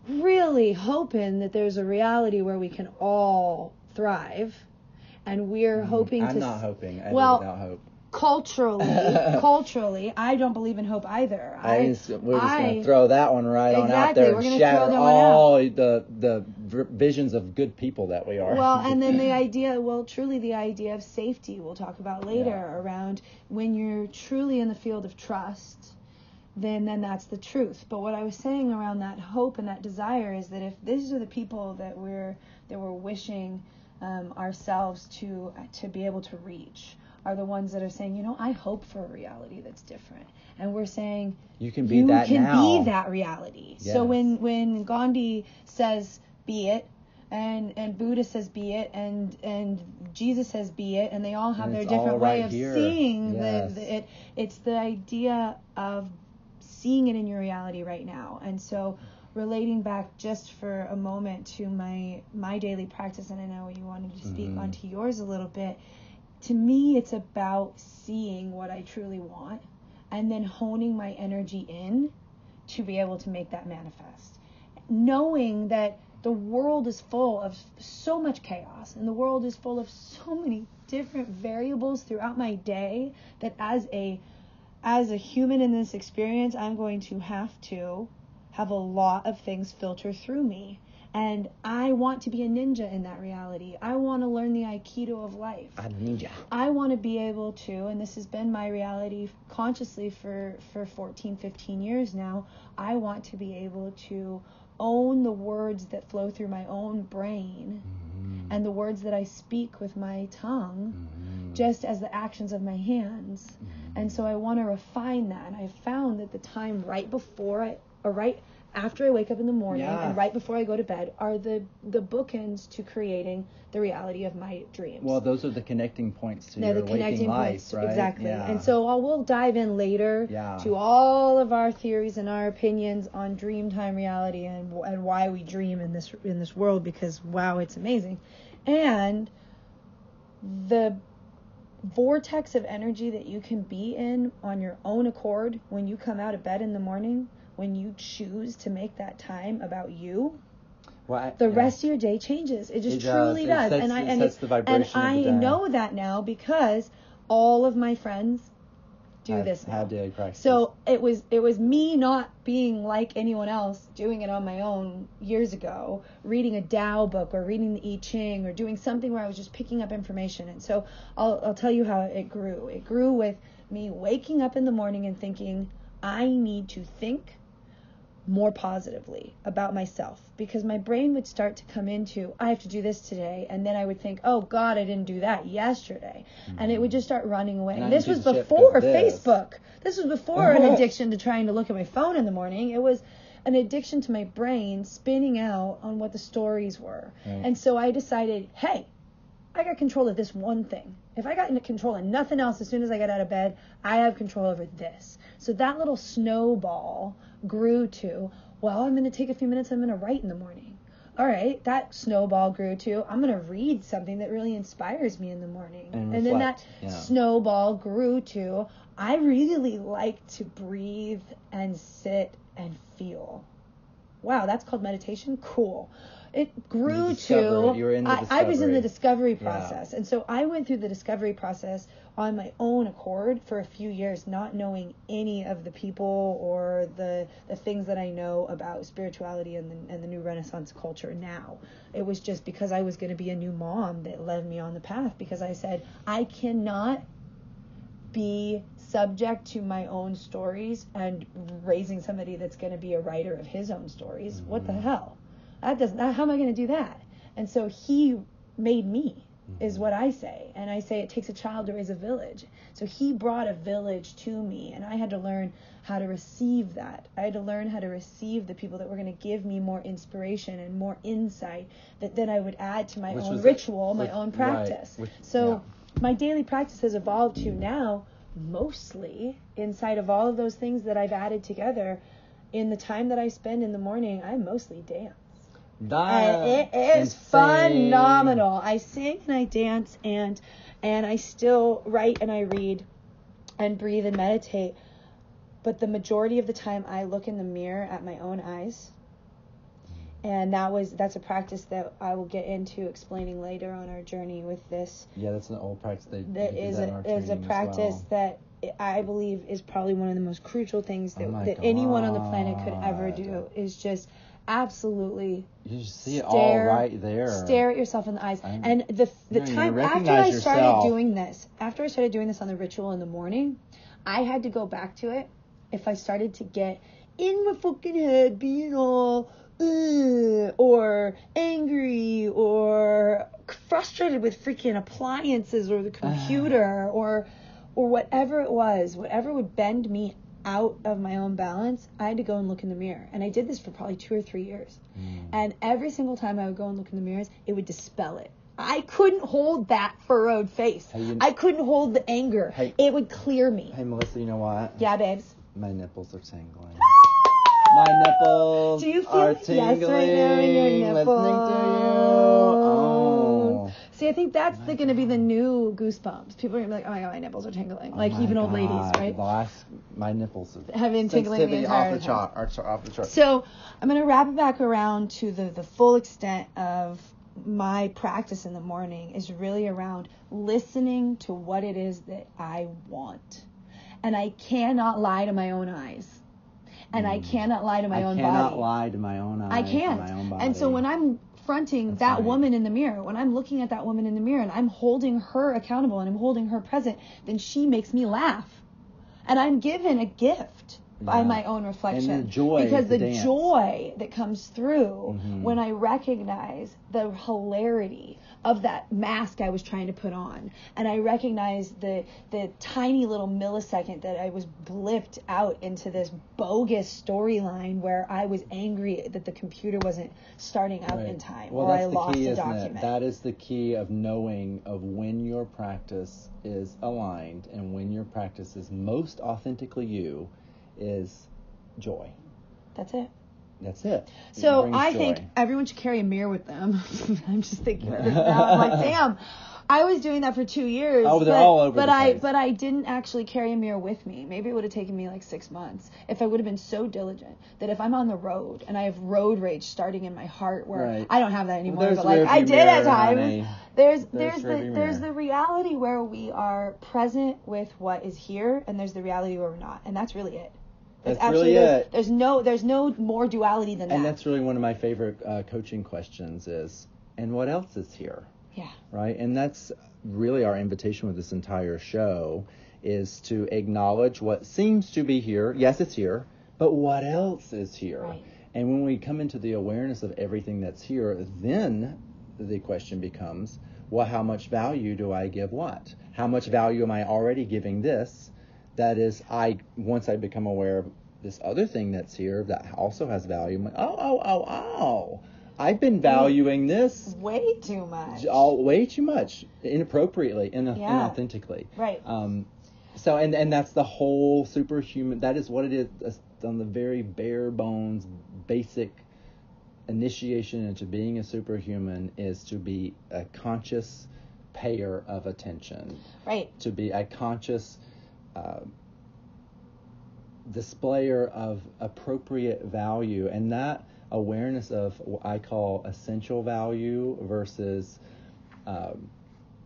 Speaker 2: really hoping that there's a reality where we can all thrive, and we're hoping
Speaker 1: I'm
Speaker 2: to...
Speaker 1: not hoping. I live without hope.
Speaker 2: Culturally, I don't believe in hope either.
Speaker 1: We're just going to throw that one right on out there and shatter all the visions of good people that we are.
Speaker 2: Well, and then truly the idea of safety we'll talk about later around when you're truly in the field of trust, then that's the truth. But what I was saying around that hope and that desire is that if these are the people that we're wishing ourselves to be able to reach, are the ones that are saying, I hope for a reality that's different. And we're saying,
Speaker 1: you can be that
Speaker 2: reality.
Speaker 1: Yes.
Speaker 2: So when Gandhi says, be it, and Buddha says, be it, and Jesus says, be it, and they all have their different way of seeing it. It's the idea of seeing it in your reality right now. And so relating back just for a moment to my daily practice, and I know you wanted to speak onto yours a little bit, to me, it's about seeing what I truly want and then honing my energy in to be able to make that manifest. Knowing that the world is full of so much chaos, and the world is full of so many different variables throughout my day, that as a human in this experience, I'm going to have a lot of things filter through me. And I want to be a ninja in that reality. I want to learn the Aikido of life.
Speaker 1: A ninja.
Speaker 2: I want to be able to, and this has been my reality consciously for 14, 15 years now, I want to be able to own the words that flow through my own brain and the words that I speak with my tongue, just as the actions of my hands. And so I want to refine that. And I found that the time right after I wake up in the morning and right before I go to bed are the bookends to creating the reality of my dreams.
Speaker 1: Well, those are the connecting points to your waking life, right?
Speaker 2: Exactly.
Speaker 1: Yeah.
Speaker 2: And so we'll dive in later to all of our theories and our opinions on dream time reality and why we dream in this world, because wow, it's amazing. And the vortex of energy that you can be in on your own accord when you come out of bed in the morning, when you choose to make that time about you, the rest of your day changes. It just truly does.
Speaker 1: It sets the vibration of the day.
Speaker 2: I know that now because all of my friends do this now.
Speaker 1: Have daily practice.
Speaker 2: So it was me not being like anyone else, doing it on my own years ago, reading a Tao book or reading the I Ching or doing something where I was just picking up information. And so I'll tell you how it grew. It grew with me waking up in the morning and thinking, I need to think more positively about myself, because my brain would start to come into, I have to do this today, and then I would think, oh God, I didn't do that yesterday, and it would just start running away. And this was before Facebook. This was before an addiction to trying to look at my phone in the morning. It was an addiction to my brain spinning out on what the stories were. Right. And so I decided, hey, I got control of this one thing. If I got into control of nothing else, as soon as I got out of bed, I have control over this. So that little snowball grew to, well, I'm going to take a few minutes, I'm going to write in the morning. All right, that snowball grew to, I'm going to read something that really inspires me in the morning. And then that snowball grew to, I really like to breathe and sit and feel. Wow, that's called meditation? Cool. It grew to, I was in the discovery process. And so I went through the discovery process on my own accord for a few years, not knowing any of the people or the things that I know about spirituality and the new Renaissance culture now. It was just because I was going to be a new mom that led me on the path, because I said, I cannot be subject to my own stories and raising somebody that's going to be a writer of his own stories. Mm-hmm. What the hell? How am I going to do that? And so he made me, is what I say. And I say it takes a child to raise a village. So he brought a village to me, and I had to learn how to receive that. I had to learn how to receive the people that were going to give me more inspiration and more insight that then I would add to my own ritual, my own practice. Right. My daily practice has evolved to now mostly inside of all of those things that I've added together. In the time that I spend in the morning, I mostly dance. And it is phenomenal. I sing and I dance and I still write and I read and breathe and meditate. But the majority of the time I look in the mirror at my own eyes. And that's a practice that I will get into explaining later on our journey with this. Yeah,
Speaker 1: that's an old practice.
Speaker 2: That is a practice that I believe is probably one of the most crucial things that anyone on the planet could ever do, is just absolutely
Speaker 1: you just see it all right there.
Speaker 2: Stare at yourself in the eyes. And the time after I started doing this on the ritual in the morning, I had to go back to it if I started to get in my fucking head being all or angry or frustrated with freaking appliances or the computer or whatever it was, whatever would bend me out of my own balance, I had to go and look in the mirror. And I did this for probably 2 or 3 years. And every single time I would go and look in the mirrors, it would dispel it. I couldn't hold that furrowed face. I couldn't hold the anger. It would clear me.
Speaker 1: Hey, Melissa, you know what?
Speaker 2: Yeah, babes.
Speaker 1: My nipples are tingling. My nipples are tingling.
Speaker 2: Yes, right now in your nipples.
Speaker 1: Listening to you. Oh.
Speaker 2: See, I think that's going to be the new goosebumps. People are going to be like, oh my God, my nipples are tingling. Like even old ladies, right?
Speaker 1: My nipples
Speaker 2: have been tingling the entire time.
Speaker 1: Off the chart.
Speaker 2: So I'm going to wrap it back around to the full extent of my practice in the morning is really around listening to what it is that I want. And I cannot lie to my own eyes. And I cannot lie to my own body. I cannot
Speaker 1: lie to my own eyes.
Speaker 2: I can't.
Speaker 1: My own body.
Speaker 2: And so when I'm fronting that woman in the mirror, when I'm looking at that woman in the mirror and I'm holding her accountable and I'm holding her present, then she makes me laugh. And I'm given a gift by my own reflection.
Speaker 1: And the joy.
Speaker 2: Because the joy that comes through when I recognize the hilarity of that mask I was trying to put on. And I recognize the tiny little millisecond that I was blipped out into this bogus storyline where I was angry that the computer wasn't starting up in time, or I lost a document.
Speaker 1: That is the key of knowing of when your practice is aligned and when your practice is most authentically you is joy.
Speaker 2: That's it.
Speaker 1: That's it.
Speaker 2: So I think everyone should carry a mirror with them. I'm just thinking of this now. I'm like, damn, I was doing that for 2 years.
Speaker 1: Oh, they're all over the place.
Speaker 2: But I didn't actually carry a mirror with me. Maybe it would have taken me like 6 months if I would have been so diligent that if I'm on the road and I have road rage starting in my heart where I don't have that anymore, but like I did at times.
Speaker 1: Honey.
Speaker 2: There's the reality where we are present with what is here, and there's the reality where we're not, and that's really it.
Speaker 1: That's really it.
Speaker 2: There's no more duality than that.
Speaker 1: And that's really one of my favorite coaching questions is, and what else is here?
Speaker 2: Yeah.
Speaker 1: Right? And that's really our invitation with this entire show is to acknowledge what seems to be here. Yes, it's here, but what else is here?
Speaker 2: Right.
Speaker 1: And when we come into the awareness of everything that's here, then the question becomes, well, how much value do I give what? How much value am I already giving this? That is, once I become aware of this other thing that's here that also has value, I'm like, I've been valuing this
Speaker 2: way too much.
Speaker 1: Way too much, inappropriately, inauthentically.
Speaker 2: Right.
Speaker 1: So, and that's the whole superhuman, that is what it is on the very bare bones, basic initiation into being a superhuman is to be a conscious payer of attention.
Speaker 2: Right.
Speaker 1: To be a conscious displayer of appropriate value, and that awareness of what I call essential value versus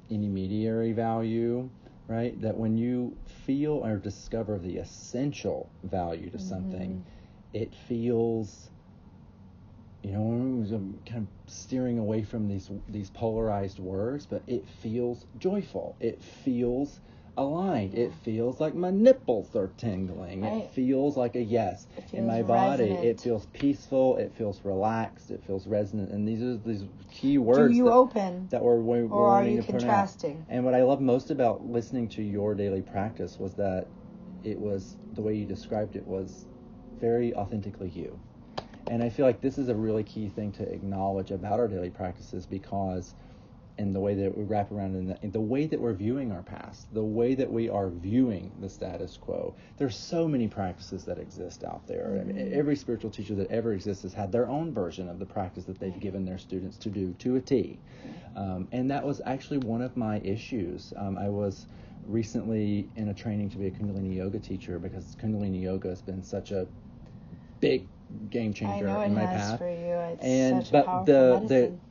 Speaker 1: intermediary value, right? That when you feel or discover the essential value to something, it feels, I'm kind of steering away from these polarized words, but it feels joyful. It feels aligned. It feels like my nipples are tingling. Right. It feels like a yes in my body.
Speaker 2: Resonant.
Speaker 1: It feels peaceful. It feels relaxed. It feels resonant. And these are these key words.
Speaker 2: Do you open?
Speaker 1: That we're
Speaker 2: or are you contrasting?
Speaker 1: And what I love most about listening to your daily practice was that it was, the way you described it was very authentically you. And I feel like this is a really key thing to acknowledge about our daily practices, because and the way that we wrap around in the way that we're viewing our past, the way that we are viewing the status quo. There's so many practices that exist out there. I mean, every spiritual teacher that ever exists has had their own version of the practice that they've given their students to do to a T. And that was actually one of my issues. I was recently in a training to be a Kundalini yoga teacher because Kundalini yoga has been such a big game changer in my path.
Speaker 2: For you. It's
Speaker 1: and
Speaker 2: such a powerful medicine.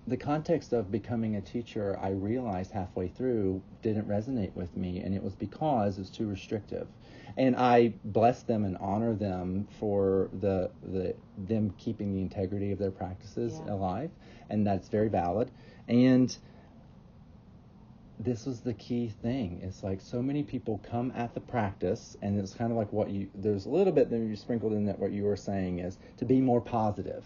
Speaker 1: The context of becoming a teacher, I realized halfway through, didn't resonate with me, and it was because it's too restrictive. And I bless them and honor them for them keeping the integrity of their practices alive, and that's very valid. And this was the key thing. It's like so many people come at the practice, and it's kind of like there's a little bit that you sprinkled in that what you were saying is to be more positive.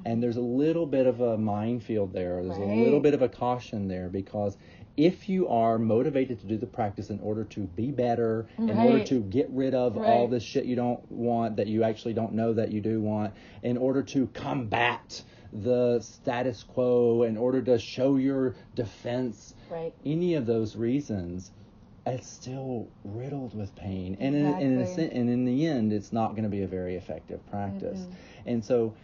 Speaker 1: And there's a little bit of a minefield there. There's a little bit of a caution there, because if you are motivated to do the practice in order to be better, in order to get rid of all this shit you don't want, that you actually don't know that you do want, in order to combat the status quo, in order to show your defense, any of those reasons, it's still riddled with pain. And in the end, it's not going to be a very effective practice. And so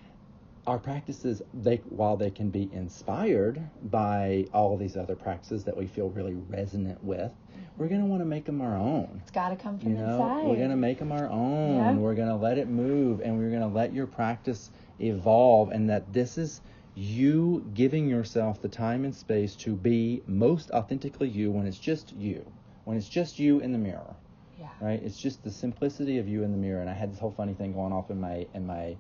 Speaker 1: our practices, while they can be inspired by all of these other practices that we feel really resonant with, we're going to want to make them our own.
Speaker 2: It's got to come from inside.
Speaker 1: We're going to make them our own.
Speaker 2: Yeah.
Speaker 1: We're going to let it move, and we're going to let your practice evolve, and that this is you giving yourself the time and space to be most authentically you when it's just you. When it's just you in the mirror.
Speaker 2: Yeah.
Speaker 1: Right? It's just the simplicity of you in the mirror. And I had this whole funny thing going off in my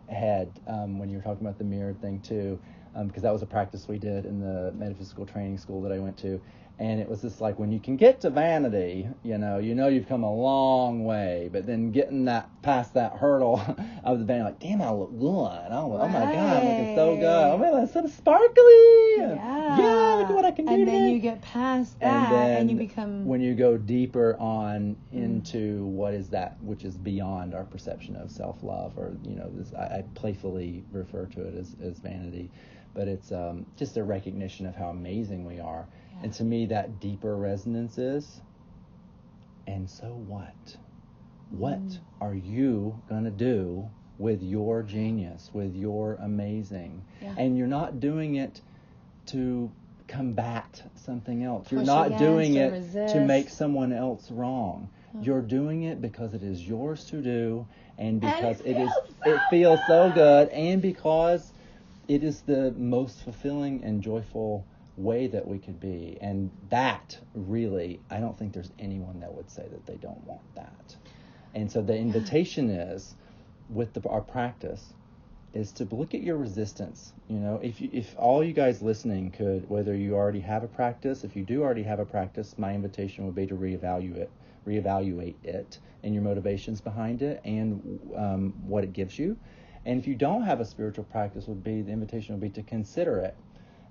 Speaker 1: head when you were talking about the mirror thing too, because that was a practice we did in the metaphysical training school that I went to. And it was just like, when you can get to vanity, you've come a long way, but then getting past that hurdle of the vanity, like, damn, I look good. Oh my God, I'm looking so good. Oh man, that's so sparkly. Yeah, look at what I can do
Speaker 2: And
Speaker 1: today.
Speaker 2: then you get past that, and you become...
Speaker 1: When you go deeper on into what is that, which is beyond our perception of self-love, or, this, I playfully refer to it as vanity, but it's just a recognition of how amazing we are. And to me, that deeper resonance is, and so what? What are you going to do with your genius, with your amazing? Yeah. And you're not doing it to combat something else. You're not doing it to make someone else wrong. You're doing it because it is yours to do, and because it feels so good, and because it is the most fulfilling and joyful way that we could be. And that really, I don't think there's anyone that would say that they don't want that. And so the invitation is, with our practice, is to look at your resistance. If all you guys listening could, whether you already have a practice, if you do already have a practice, my invitation would be to reevaluate it and your motivations behind it, and what it gives you. And if you don't have a spiritual practice, the invitation would be to consider it,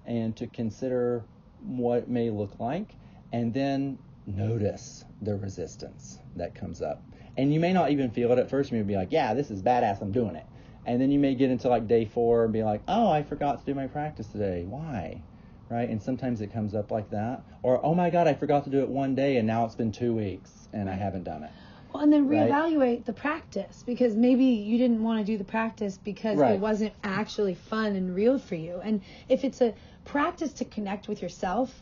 Speaker 1: and to consider what it may look like, and then notice the resistance that comes up. And you may not even feel it at first. You may be like, yeah, this is badass, I'm doing it. And then you may get into like day 4 and be like, oh, I forgot to do my practice today. Why? Right? And sometimes it comes up like that. Or, oh my God, I forgot to do it one day, and now it's been 2 weeks and I haven't done it.
Speaker 2: Well, and then reevaluate the practice, because maybe you didn't want to do the practice because it wasn't actually fun and real for you. And if it's a practice to connect with yourself,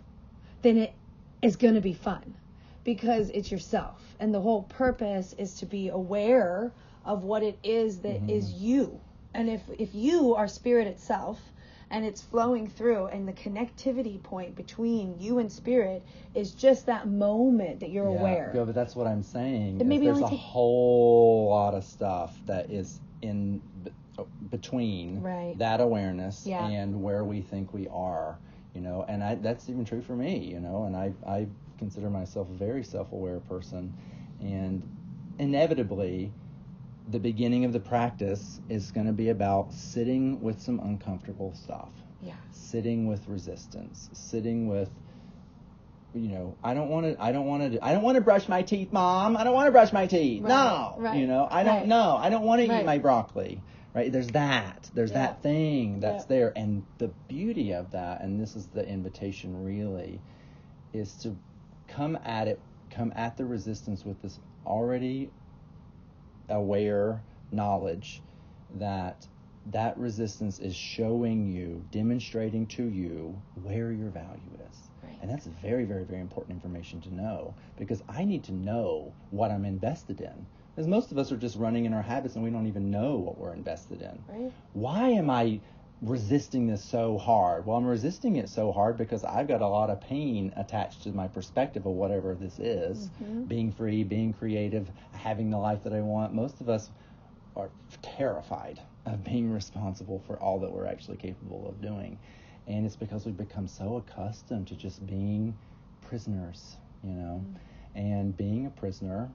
Speaker 2: then it is going to be fun, because it's yourself. And the whole purpose is to be aware of what it is that is you. And if you are spirit itself, and it's flowing through, and the connectivity point between you and spirit is just that moment that you're aware.
Speaker 1: Yeah, but that's what I'm saying. There's a whole lot of stuff that is in between that awareness and where we think we are, and that's even true for me, and I consider myself a very self-aware person, and inevitably the beginning of the practice is going to be about sitting with some uncomfortable stuff. Yeah. Sitting with resistance. Sitting with, I don't want to brush my teeth, Mom. I don't want to brush my teeth. Right. No. Right. I don't know. I don't want to eat my broccoli. Right? There's that. There's that thing that's there. And the beauty of that, and this is the invitation really, is to come at the resistance with this already aware knowledge that resistance is showing you, demonstrating to you where your value is. Right. And that's very, very, very important information to know, because I need to know what I'm invested in. Because most of us are just running in our habits and we don't even know what we're invested in. Right. Why am I resisting this so hard? Well, I'm resisting it so hard because I've got a lot of pain attached to my perspective of whatever this is. Being free, being creative, having the life that I want. Most of us are terrified of being responsible for all that we're actually capable of doing. And it's because we've become so accustomed to just being prisoners, And being a prisoner,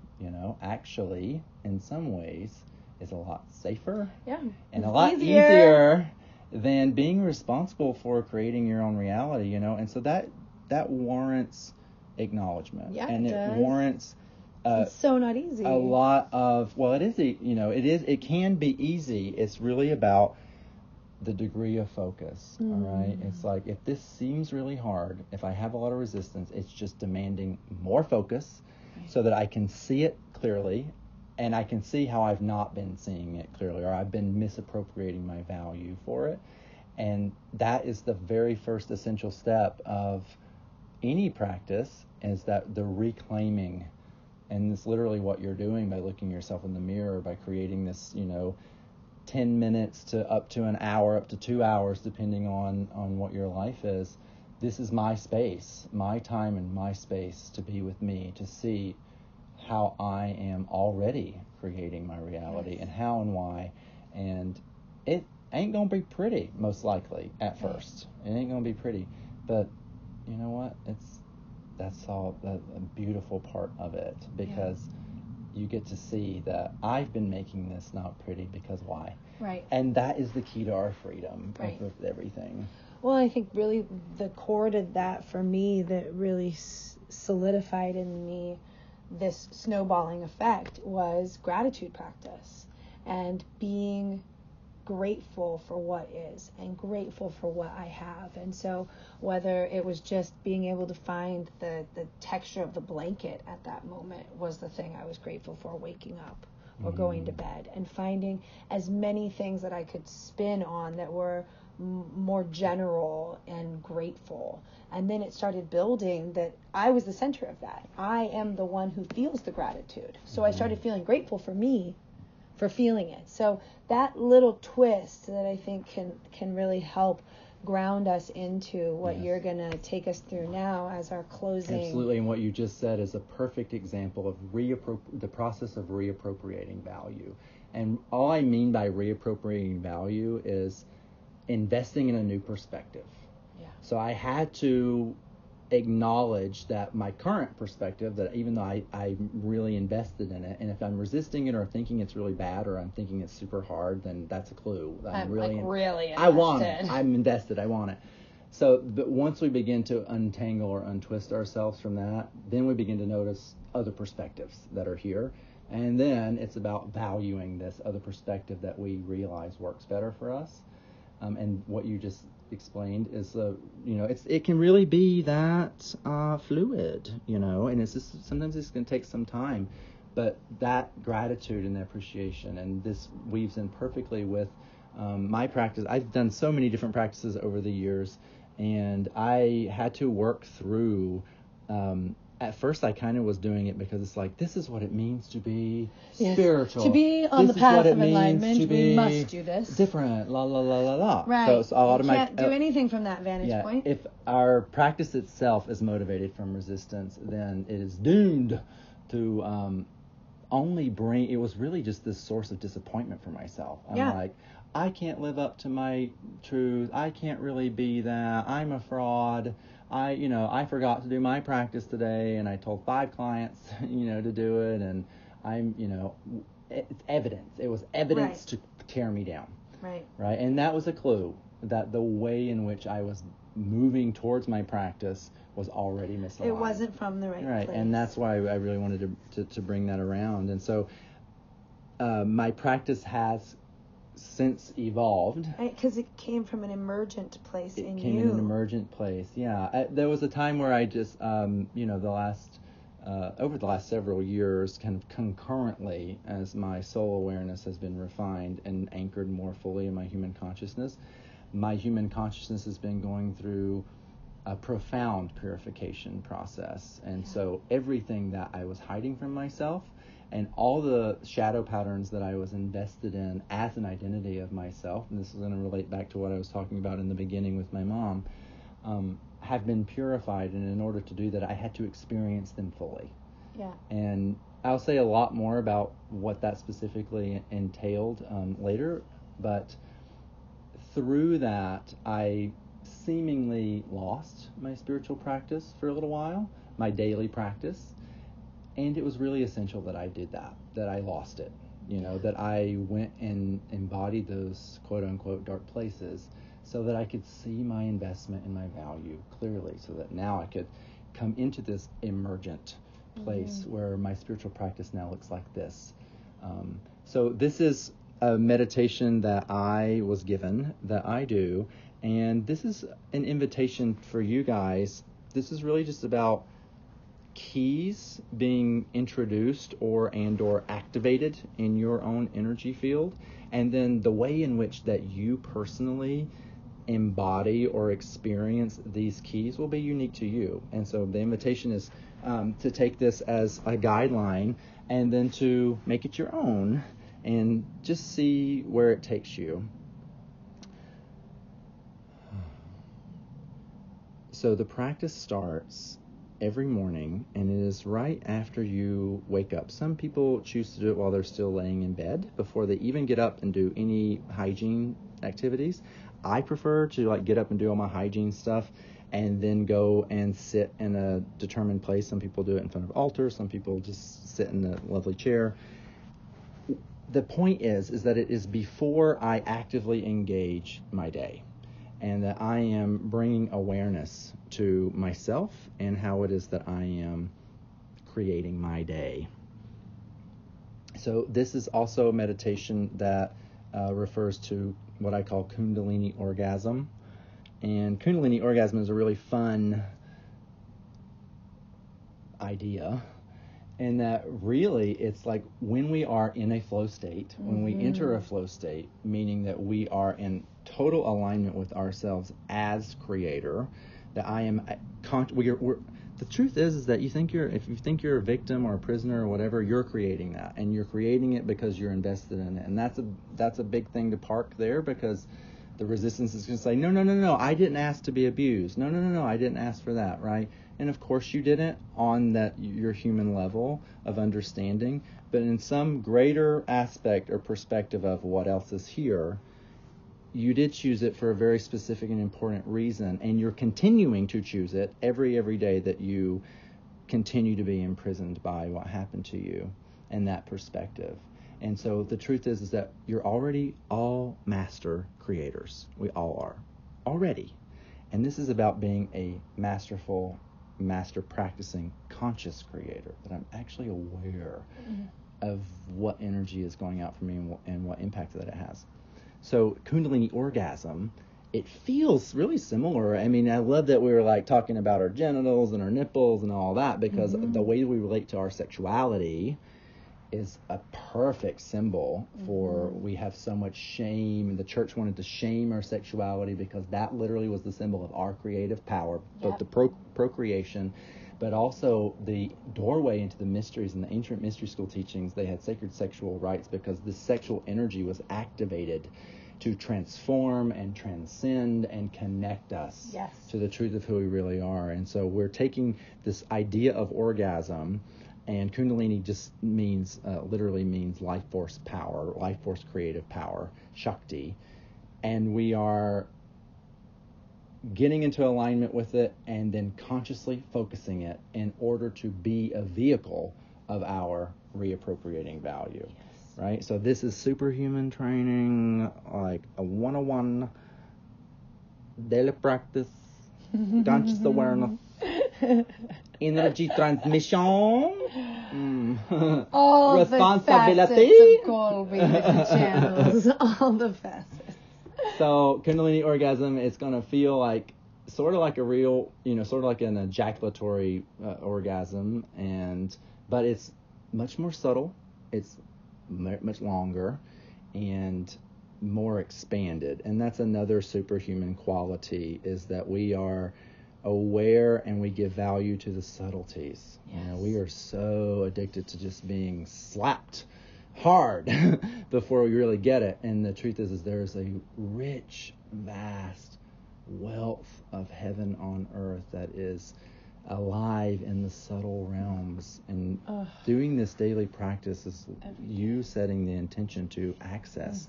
Speaker 1: actually, in some ways, is a lot safer and a lot easier than being responsible for creating your own reality, and so that warrants acknowledgement, and it warrants
Speaker 2: it's so not easy.
Speaker 1: A lot of it can be easy. It's really about the degree of focus. All right, it's like, if this seems really hard, if I have a lot of resistance, it's just demanding more focus so that I can see it clearly and I can see how I've not been seeing it clearly, or I've been misappropriating my value for it. And that is the very first essential step of any practice, is that the reclaiming. And it's literally what you're doing by looking yourself in the mirror, by creating this, 10 minutes to up to an hour, up to 2 hours, depending on what your life is. This is my space, my time and my space to be with me, to see how I am already creating my reality, and how and why. And it ain't going to be pretty, most likely, at first. It ain't going to be pretty. But you know what? That's all a beautiful part of it, because you get to see that I've been making this not pretty, because why?
Speaker 2: Right.
Speaker 1: And that is the key to our freedom with everything.
Speaker 2: Well, I think really the core to that for me, that really solidified in me this snowballing effect, was gratitude practice, and being grateful for what is, and grateful for what I have. And so whether it was just being able to find the texture of the blanket at that moment was the thing I was grateful for, waking up or going to bed, and finding as many things that I could spin on that were more general and grateful. And then it started building that I was the center of that. I am the one who feels the gratitude. So I started feeling grateful for me for feeling it. So that little twist that I think can really help ground us into what you're going to take us through now as our closing.
Speaker 1: Absolutely. And what you just said is a perfect example of the process of reappropriating value. And all I mean by reappropriating value is investing in a new perspective. Yeah. So I had to acknowledge that my current perspective, that even though I really invested in it, and if I'm resisting it or thinking it's really bad, or I'm thinking it's super hard, then that's a clue.
Speaker 2: I'm really invested.
Speaker 1: I want it. I'm invested. I want it. So, but once we begin to untangle or untwist ourselves from that, then we begin to notice other perspectives that are here. And then it's about valuing this other perspective that we realize works better for us. And what you just explained is, it can really be that fluid, and it's just, sometimes it's going to take some time, but that gratitude and appreciation, and this weaves in perfectly with my practice. I've done so many different practices over the years, and I had to work through, at first I kind of was doing it because it's like, this is what it means to be spiritual.
Speaker 2: To be on the path of enlightenment, we must do this.
Speaker 1: Different, la la la la la.
Speaker 2: Right.
Speaker 1: So a lot of my
Speaker 2: can't do anything from that vantage point.
Speaker 1: If our practice itself is motivated from resistance, then it is doomed to only bring. It was really just this source of disappointment for myself. I'm like, I can't live up to my truth. I can't really be that. I'm a fraud. I forgot to do my practice today, and I told 5 clients, to do it, and it's evidence. It was evidence to tear me down. Right. Right. And that was a clue that the way in which I was moving towards my practice was already misaligned.
Speaker 2: It wasn't from the right place.
Speaker 1: Right. And that's why I really wanted to bring that around. And so my practice has since evolved.
Speaker 2: Because it came from an emergent place in you.
Speaker 1: It came in an emergent place, yeah. There was a time where I just, over the last several years, kind of concurrently, as my soul awareness has been refined and anchored more fully in my human consciousness, my human consciousness has been going through a profound purification process. And so everything that I was hiding from myself, and all the shadow patterns that I was invested in as an identity of myself, and this is going to relate back to what I was talking about in the beginning with my mom, have been purified. And in order to do that, I had to experience them fully. Yeah. And I'll say a lot more about what that specifically entailed later. But through that, I seemingly lost my spiritual practice for a little while, my daily practice. And it was really essential that I did that I lost it, that I went and embodied those quote-unquote dark places so that I could see my investment and my value clearly, so that now I could come into this emergent place where my spiritual practice now looks like this. So this is a meditation that I was given, that I do, and this is an invitation for you guys. This is really just about keys being introduced or activated in your own energy field, and then the way in which that you personally embody or experience these keys will be unique to you. And so the invitation is to take this as a guideline and then to make it your own and just see where it takes you. So the practice starts every morning, and it is right after you wake up. Some people choose to do it while they're still laying in bed before they even get up and do any hygiene activities. I prefer to get up and do all my hygiene stuff and then go and sit in a determined place. Some people do it in front of altars. Some people just sit in a lovely chair. The point is that it is before I actively engage my day, and that I am bringing awareness to myself and how it is that I am creating my day. So this is also a meditation that refers to what I call Kundalini orgasm. And Kundalini orgasm is a really fun idea, and that really it's like when we are in a flow state, when we enter a flow state, meaning that we are in total alignment with ourselves as creator, that I am the truth is that if you think you're a victim or a prisoner or whatever, you're creating that, and you're creating it because you're invested in it. And that's a big thing to park there, because the resistance is going to say, no, I didn't ask to be abused. No, I didn't ask for that, right? And of course you didn't on your human level of understanding, but in some greater aspect or perspective of what else is here, you did choose it for a very specific and important reason, and you're continuing to choose it every day that you continue to be imprisoned by what happened to you and that perspective. And so the truth is that you're already all master creators. We all are already. And this is about being a masterful, master practicing, conscious creator, that I'm actually aware of what energy is going out from me and what impact that it has. So Kundalini orgasm, it feels really similar. I mean, I love that we were talking about our genitals and our nipples and all that, because the way we relate to our sexuality is a perfect symbol for we have so much shame, and the church wanted to shame our sexuality because that literally was the symbol of our creative power, both the procreation, but also the doorway into the mysteries. In the ancient mystery school teachings, they had sacred sexual rites because the sexual energy was activated to transform and transcend and connect us to the truth of who we really are. And so we're taking this idea of orgasm, and Kundalini just literally means life force power, life force creative power, Shakti, and we are getting into alignment with it and then consciously focusing it in order to be a vehicle of our reappropriating value. Right? So this is superhuman training, like a 101 daily practice, conscious awareness, energy transmission,
Speaker 2: all
Speaker 1: responsibility.
Speaker 2: The facets of Golby with the channels, all the facets.
Speaker 1: So Kundalini orgasm, it's going to feel sort of like a real, sort of like an ejaculatory orgasm, but it's much more subtle. It's much longer and more expanded. And that's another superhuman quality, is that we are aware and we give value to the subtleties. Yes. We are so addicted to just being slapped hard before we really get it. And the truth is there's a rich, vast wealth of heaven on earth that is alive in the subtle realms. And doing this daily practice is you setting the intention to access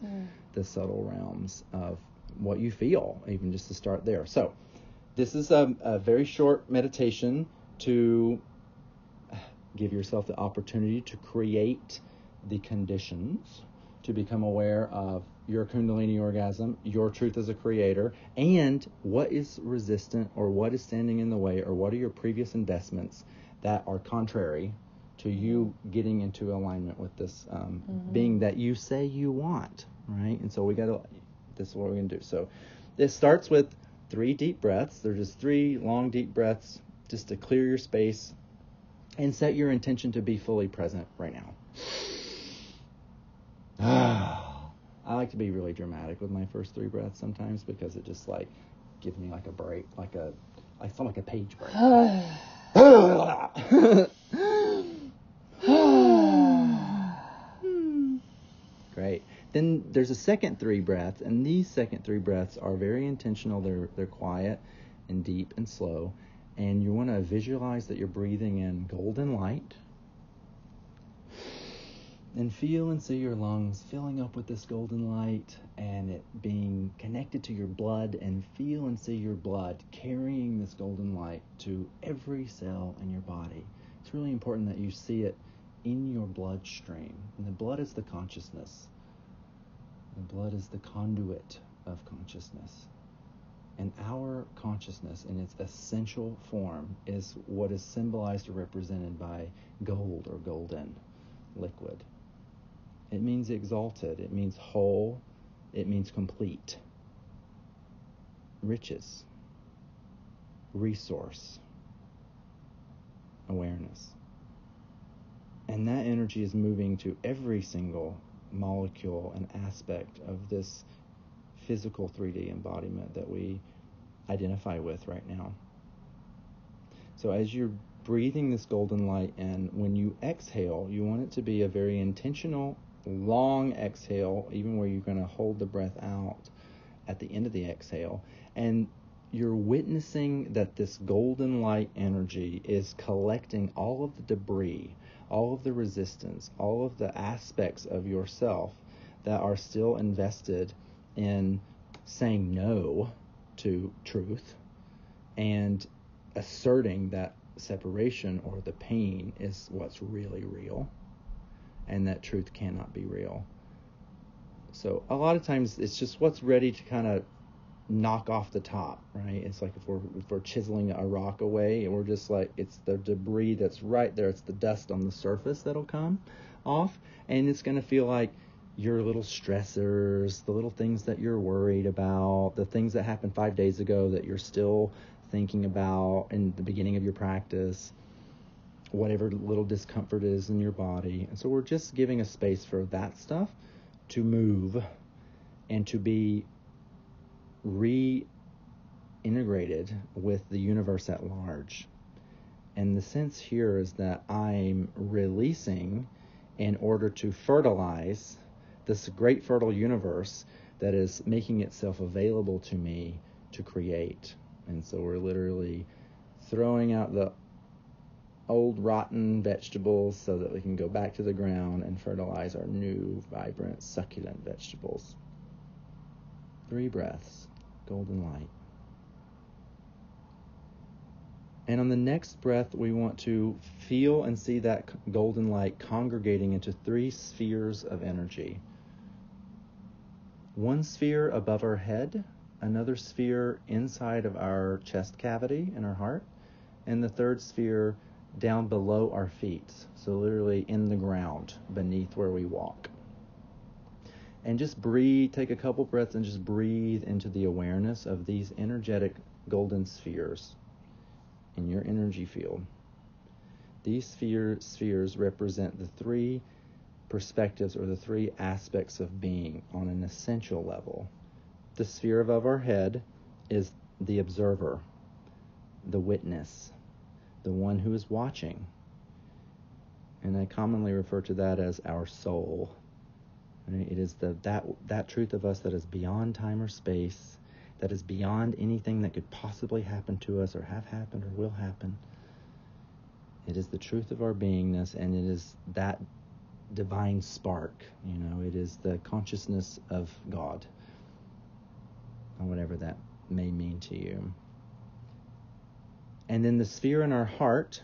Speaker 1: the subtle realms of what you feel, even just to start there. So this is a very short meditation to give yourself the opportunity to create the conditions to become aware of your Kundalini orgasm, your truth as a creator, and what is resistant or what is standing in the way, or what are your previous investments that are contrary to you getting into alignment with this being that you say you want, right? And so this is what we're going to do. So this starts with 3 deep breaths. They're just 3 long, deep breaths just to clear your space And set your intention to be fully present right now. I like to be really dramatic with my first 3 breaths sometimes because it just like gives me like a break, like a page break. Great. Then there's a second 3 breaths, and these second 3 breaths are very intentional. They're quiet and deep and slow, and you want to visualize that you're breathing in golden light. And feel and see your lungs filling up with this golden light and it being connected to your blood, and feel and see your blood carrying this golden light to every cell in your body. It's really important that you see it in your bloodstream. And the blood is the consciousness. The blood is the conduit of consciousness. And our consciousness in its essential form is what is symbolized or represented by gold or golden liquid. It means exalted. It means whole. It means complete. Riches. Resource. Awareness. And that energy is moving to every single molecule and aspect of this physical 3D embodiment that we identify with right now. So as you're breathing this golden light in, when you exhale, you want it to be a very intentional, long exhale, even where you're going to hold the breath out at the end of the exhale. And you're witnessing that this golden light energy is collecting all of the debris, all of the resistance, all of the aspects of yourself that are still invested in saying no to truth and asserting that separation or the pain is what's really real, and that truth cannot be real. So a lot of times it's just what's ready to kind of knock off the top, right? It's like if we're chiseling a rock away, and we're just like, it's the debris that's right there. It's the dust on the surface that'll come off, and it's going to feel like your little stressors, the little things that you're worried about, the things that happened 5 days ago that you're still thinking about in the beginning of your practice, whatever little discomfort is in your body. And so we're just giving a space for that stuff to move and to be reintegrated with the universe at large. And the sense here is that I'm releasing in order to fertilize this great fertile universe that is making itself available to me to create. And so we're literally throwing out the old rotten vegetables so that we can go back to the ground and fertilize our new, vibrant, succulent vegetables. 3 breaths, golden light. And on the next breath, we want to feel and see that golden light congregating into 3 spheres of energy. 1 sphere above our head, another sphere inside of our chest cavity in our heart, and the 3rd sphere down below our feet, so literally in the ground beneath where we walk. And just breathe, take a couple breaths and just breathe into the awareness of these energetic golden spheres in your energy field. These spheres represent the 3 perspectives or the 3 aspects of being on an essential level. The sphere above our head is the observer, the witness, the one who is watching. And I commonly refer to that as our soul. Right? It is that truth of us that is beyond time or space, that is beyond anything that could possibly happen to us or have happened or will happen. It is the truth of our beingness, and it is that divine spark. It is the consciousness of God, or whatever that may mean to you. And then the sphere in our heart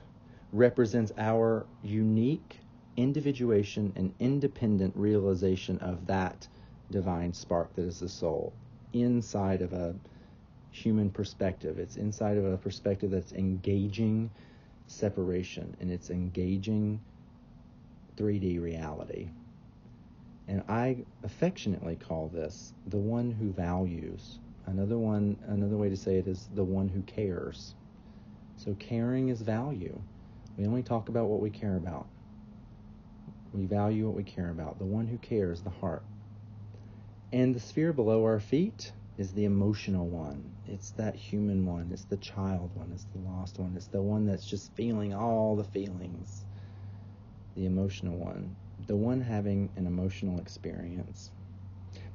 Speaker 1: represents our unique individuation and independent realization of that divine spark that is the soul inside of a human perspective. It's inside of a perspective that's engaging separation, and it's engaging 3D reality. And I affectionately call this the one who values. Another way to say it is the one who cares. So caring is value. We only talk about what we care about. We value what we care about. The one who cares, the heart. And the sphere below our feet is the emotional one. It's that human one. It's the child one. It's the lost one. It's the one that's just feeling all the feelings. The emotional one. The one having an emotional experience.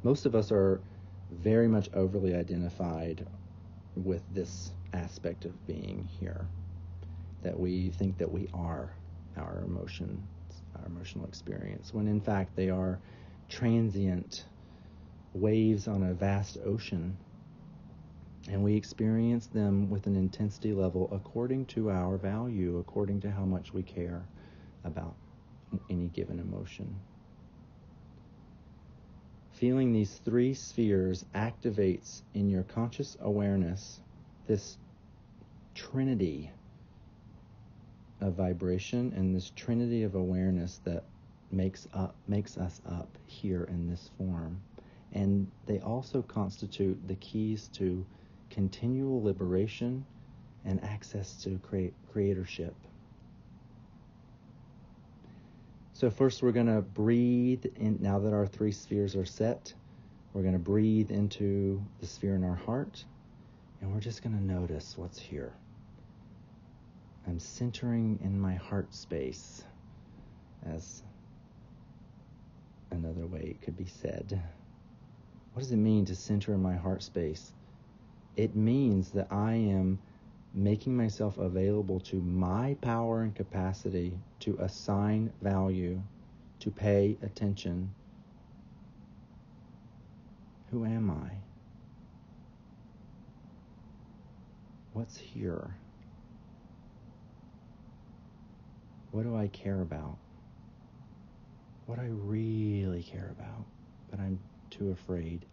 Speaker 1: Most of us are very much overly identified with this aspect of being here. That we think that we are our emotions, our emotional experience, when in fact they are transient waves on a vast ocean, and we experience them with an intensity level according to our value, according to how much we care about any given emotion. Feeling these three spheres activates in your conscious awareness this trinity of vibration and this trinity of awareness that makes us up here in this form. And they also constitute the keys to continual liberation and access to creatorship. So first we're going to breathe in. Now that our three spheres are set, we're going to breathe into the sphere in our heart, and we're just going to notice what's here. I'm centering in my heart space, as another way it could be said. What does it mean to center in my heart space? It means that I am making myself available to my power and capacity to assign value, to pay attention. Who am I? What's here? What do I care about? What I really care about, but I'm too afraid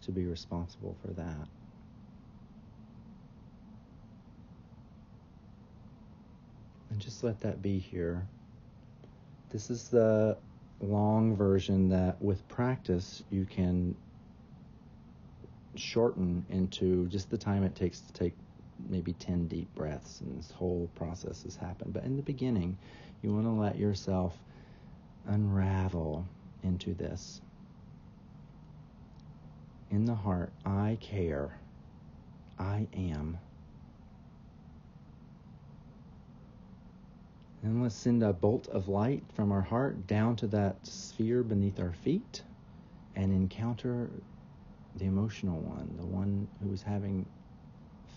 Speaker 1: to be responsible for that. And just let that be here. This is the long version that with practice you can shorten into just the time it takes to take maybe 10 deep breaths, and this whole process has happened. But in the beginning, you want to let yourself unravel into this. In the heart, I care. I am. And let's send a bolt of light from our heart down to that sphere beneath our feet and encounter the emotional one, the one who is having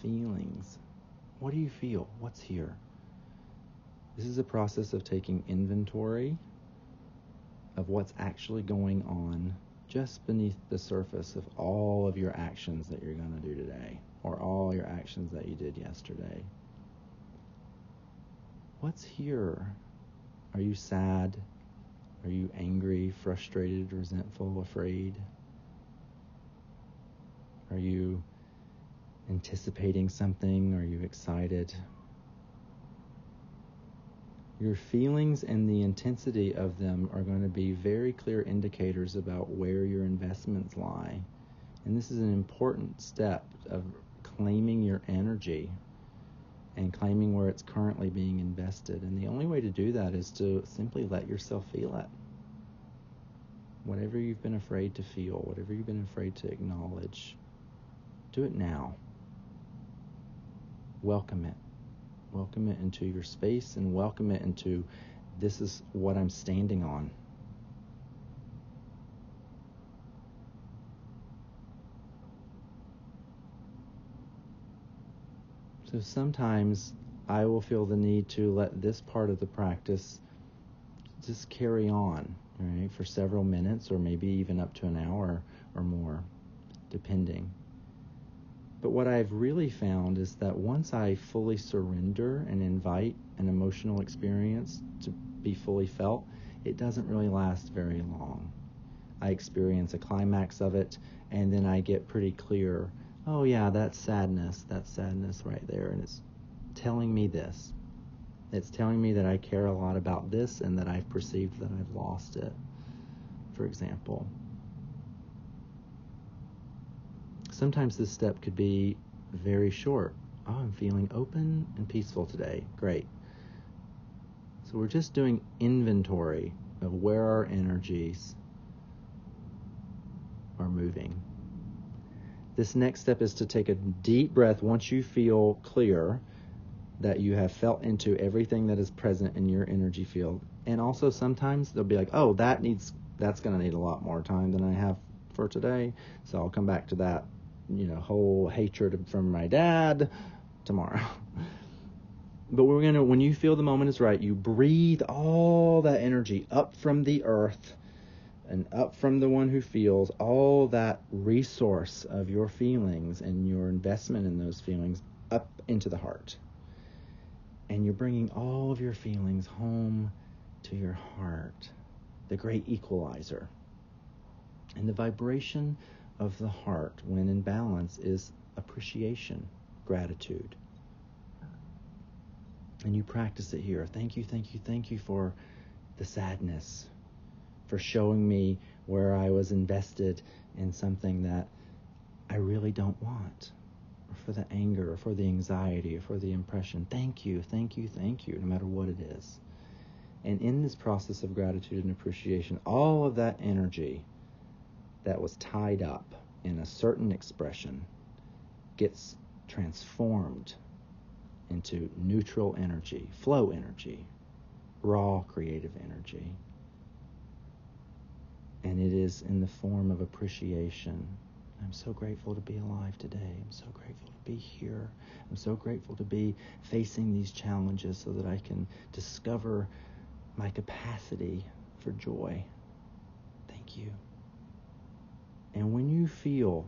Speaker 1: feelings. What do you feel? What's here? This is a process of taking inventory of what's actually going on just beneath the surface of all of your actions that you're going to do today, or all your actions that you did yesterday. What's here? Are you sad? Are you angry, frustrated, resentful, afraid? Are you anticipating something? Are you excited? Your feelings and the intensity of them are going to be very clear indicators about where your investments lie. And this is an important step of claiming your energy and claiming where it's currently being invested. And the only way to do that is to simply let yourself feel it. Whatever you've been afraid to feel, whatever you've been afraid to acknowledge, do it now. Welcome it. Welcome it into your space, and welcome it into, this is what I'm standing on. So sometimes I will feel the need to let this part of the practice just carry on, right, for several minutes, or maybe even up to an hour or more, depending. But what I've really found is that once I fully surrender and invite an emotional experience to be fully felt, it doesn't really last very long. I experience a climax of it, and then I get pretty clear, oh yeah, that's sadness right there, and it's telling me this. It's telling me that I care a lot about this, and that I've perceived that I've lost it, for example. Sometimes this step could be very short, Oh, I'm feeling open and peaceful today. Great. So we're just doing inventory of where our energies are moving. This next step is to take a deep breath once you feel clear that you have felt into everything that is present in your energy field. And also sometimes they'll be like, oh, that's going to need a lot more time than I have for today. So I'll come back to that, whole hatred from my dad tomorrow. But when you feel the moment is right, you breathe all that energy up from the earth and up from the one who feels, all that resource of your feelings and your investment in those feelings up into the heart. And you're bringing all of your feelings home to your heart, the great equalizer. And the vibration of the heart, when in balance, is appreciation, gratitude. And you practice it here. Thank you, thank you, thank you for the sadness, for showing me where I was invested in something that I really don't want, or for the anger, or for the anxiety, or for the impression. Thank you, thank you, thank you, no matter what it is. And in this process of gratitude and appreciation, all of that energy that was tied up in a certain expression gets transformed into neutral energy, flow energy, raw creative energy. And it is in the form of appreciation. I'm so grateful to be alive today. I'm so grateful to be here. I'm so grateful to be facing these challenges so that I can discover my capacity for joy. Thank you. And when you feel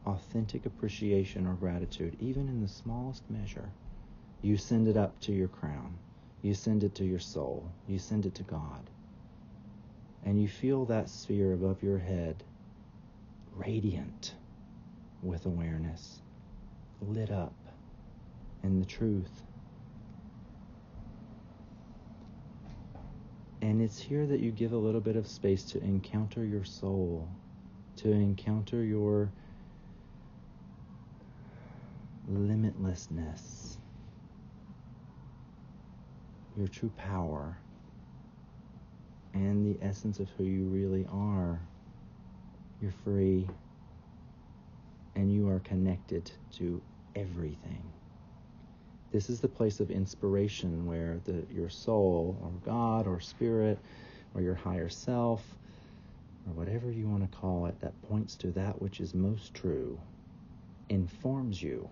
Speaker 1: authentic appreciation or gratitude, even in the smallest measure, you send it up to your crown. You send it to your soul. You send it to God. And you feel that sphere above your head radiant with awareness, lit up in the truth. And it's here that you give a little bit of space to encounter your soul, to encounter your limitlessness, your true power, and the essence of who you really are. You're free, and you are connected to everything. This is the place of inspiration where your soul, or God, or spirit, or your higher self, or whatever you want to call it, that points to that which is most true, informs you,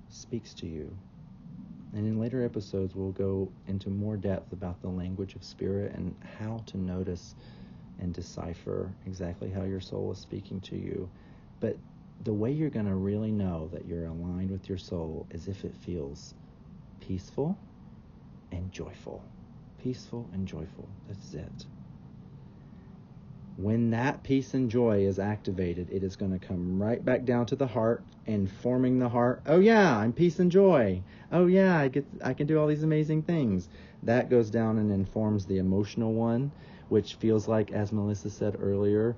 Speaker 1: speaks to you. And in later episodes, we'll go into more depth about the language of spirit and how to notice and decipher exactly how your soul is speaking to you. But the way you're going to really know that you're aligned with your soul is if it feels peaceful and joyful. Peaceful and joyful. That's it. When that peace and joy is activated, it is going to come right back down to the heart, informing the heart, oh yeah, I'm peace and joy. Oh yeah, I can do all these amazing things. That goes down and informs the emotional one, which feels like, as Melissa said earlier,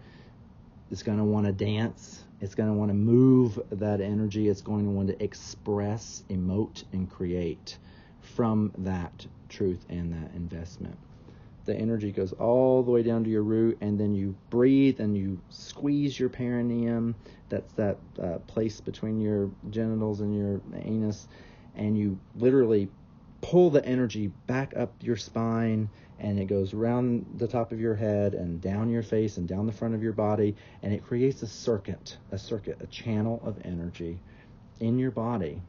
Speaker 1: it's going to want to dance. It's going to want to move that energy. It's going to want to express, emote, and create from that truth and that investment. The energy goes all the way down to your root, and then you breathe and you squeeze your perineum. That's that place between your genitals and your anus, and you literally pull the energy back up your spine, and it goes around the top of your head and down your face and down the front of your body, and it creates a channel of energy in your body.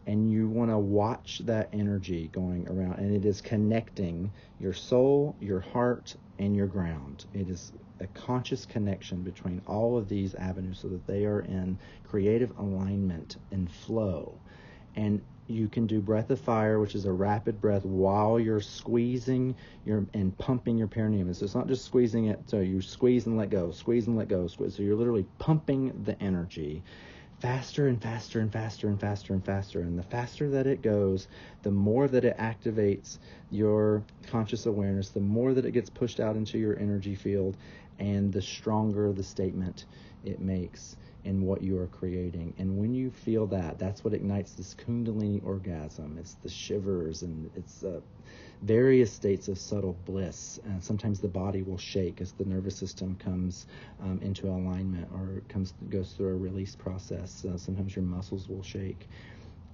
Speaker 1: And you want to watch that energy going around, and it is connecting your soul, your heart, and your ground. It is a conscious connection between all of these avenues so that they are in creative alignment and flow. And you can do breath of fire, which is a rapid breath, while you're squeezing and pumping your perineum. So it's not just squeezing it, so you squeeze and let go, squeeze and let go, squeeze. So you're literally pumping the energy faster and faster and faster and faster and faster. And the faster that it goes, the more that it activates your conscious awareness, the more that it gets pushed out into your energy field. and the stronger the statement it makes in what you are creating. And when you feel that, that's what ignites this Kundalini orgasm. It's the shivers, and it's various states of subtle bliss. And sometimes the body will shake as the nervous system comes into alignment or goes through a release process. Sometimes your muscles will shake.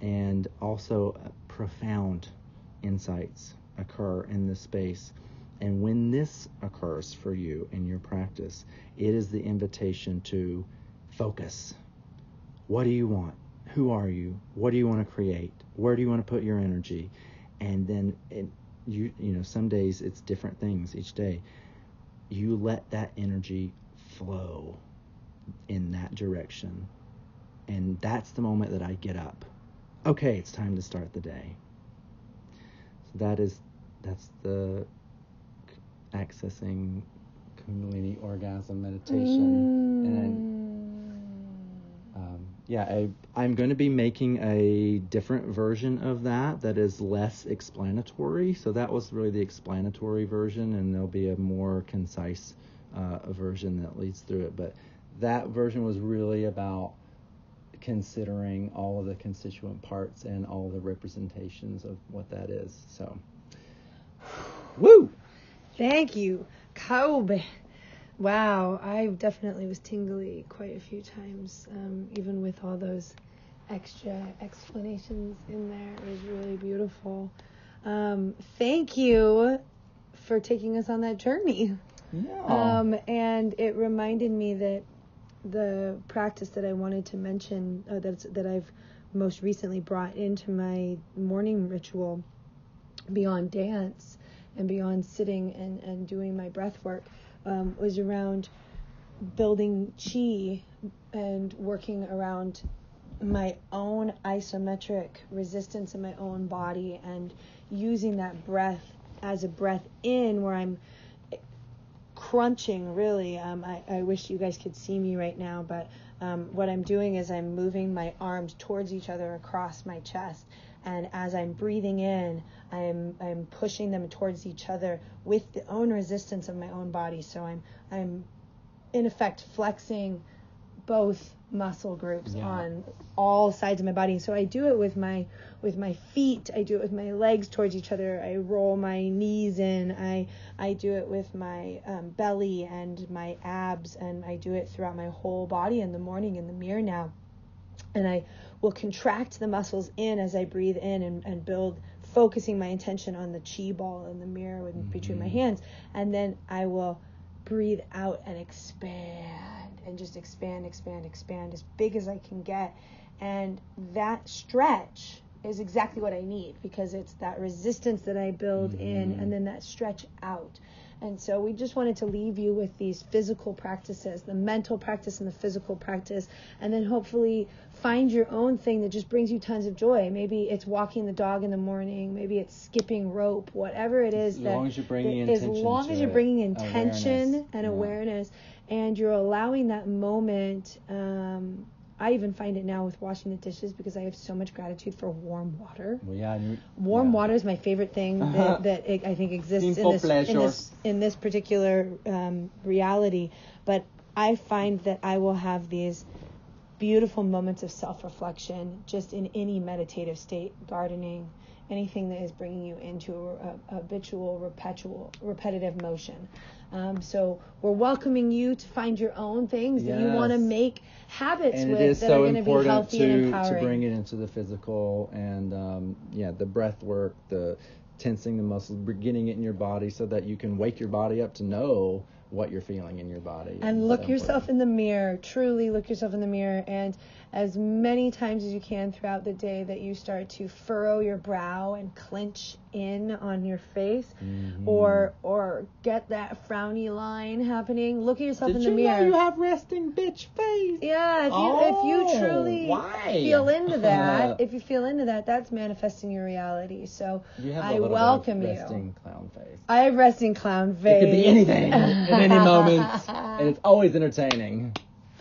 Speaker 1: And also profound insights occur in this space. And when this occurs for you in your practice, it is the invitation to focus. What do you want? Who are you? What do you want to create? Where do you want to put your energy? And then you know, some days it's different things each day. You let that energy flow in that direction. And that's the moment that I get up. Okay, it's time to start the day. So that's the accessing Kundalini orgasm meditation. And I'm going to be making a different version of that is less explanatory. So that was really the explanatory version, and there'll be a more concise version that leads through it. But that version was really about considering all of the constituent parts and all the representations of what that is. So, woo!
Speaker 2: Thank you, Kobe. Wow, I definitely was tingly quite a few times, even with all those extra explanations in there. It was really beautiful. Thank you for taking us on that journey.
Speaker 1: Yeah.
Speaker 2: And it reminded me that the practice that I wanted to mention, that I've most recently brought into my morning ritual, beyond dance and beyond sitting and doing my breath work, was around building chi and working around my own isometric resistance in my own body, and using that breath as a breath in where I'm crunching, really. I wish you guys could see me right now, but what I'm doing is I'm moving my arms towards each other across my chest, and as I'm breathing in, I'm pushing them towards each other with the own resistance of my own body. So I'm in effect flexing both muscle groups on all sides of my body. So I do it with my feet, I do it with my legs towards each other, I roll my knees in, I do it with my belly and my abs, and I do it throughout my whole body in the morning in the mirror now. And I will contract the muscles in as I breathe in and build, focusing my intention on the chi ball in the mirror between my hands. And then I will breathe out and expand, and just expand as big as I can get. And that stretch is exactly what I need, because it's that resistance that I build in, and then that stretch out. And so we just wanted to leave you with these physical practices, the mental practice and the physical practice, and then hopefully find your own thing that just brings you tons of joy. Maybe it's walking the dog in the morning, maybe it's skipping rope, whatever it is.
Speaker 1: As long as you're bringing intention,
Speaker 2: as long as you're bringing intention and awareness, and you're allowing that moment. I even find it now with washing the dishes, because I have so much gratitude for warm water. Warm water is my favorite thing that I think exists in this particular reality. But I find that I will have these beautiful moments of self-reflection just in any meditative state, gardening, anything that is bringing you into a habitual, repetitive motion. So we're welcoming you to find your own things that you want to make habits
Speaker 1: and
Speaker 2: with,
Speaker 1: it is
Speaker 2: that
Speaker 1: so
Speaker 2: are going to be healthy and empowering.
Speaker 1: To bring it into the physical, and the breath work, the tensing the muscles, getting it in your body so that you can wake your body up to know what you're feeling in your body.
Speaker 2: And look yourself in the mirror, truly look yourself in the mirror, and as many times as you can throughout the day that you start to furrow your brow and clench in on your face, or get that frowny line happening, look at yourself in the mirror.
Speaker 1: Did you know you have resting bitch face?
Speaker 2: Yeah, if you truly feel into that, that's manifesting your reality. So I welcome you.
Speaker 1: Resting clown face.
Speaker 2: I have resting clown face.
Speaker 1: It could be anything at any moment, and it's always entertaining.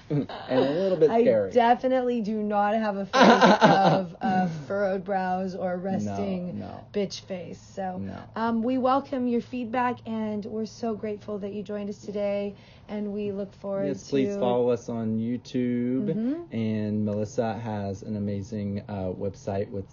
Speaker 1: and a little bit scary.
Speaker 2: I definitely do not have a face of furrowed brows or resting bitch face. So we welcome your feedback, and we're so grateful that you joined us today, and we look forward to...
Speaker 1: Please follow us on YouTube, and Melissa has an amazing website with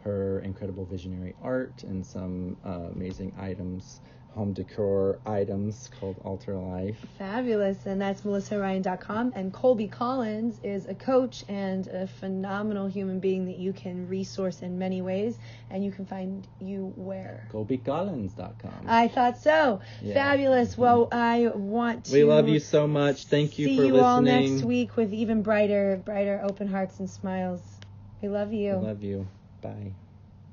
Speaker 1: her incredible visionary art and some amazing items, home decor items called Alter Life.
Speaker 2: Fabulous. And that's melissaryan.com. And Colby Collins is a coach and a phenomenal human being that you can resource in many ways. And you can find you where?
Speaker 1: colbycollins.com.
Speaker 2: I thought so. Yeah. Fabulous. Well, I want to...
Speaker 1: We love you so much. Thank you for listening.
Speaker 2: See you all next week with even brighter open hearts and smiles. We love you.
Speaker 1: We love you. Bye.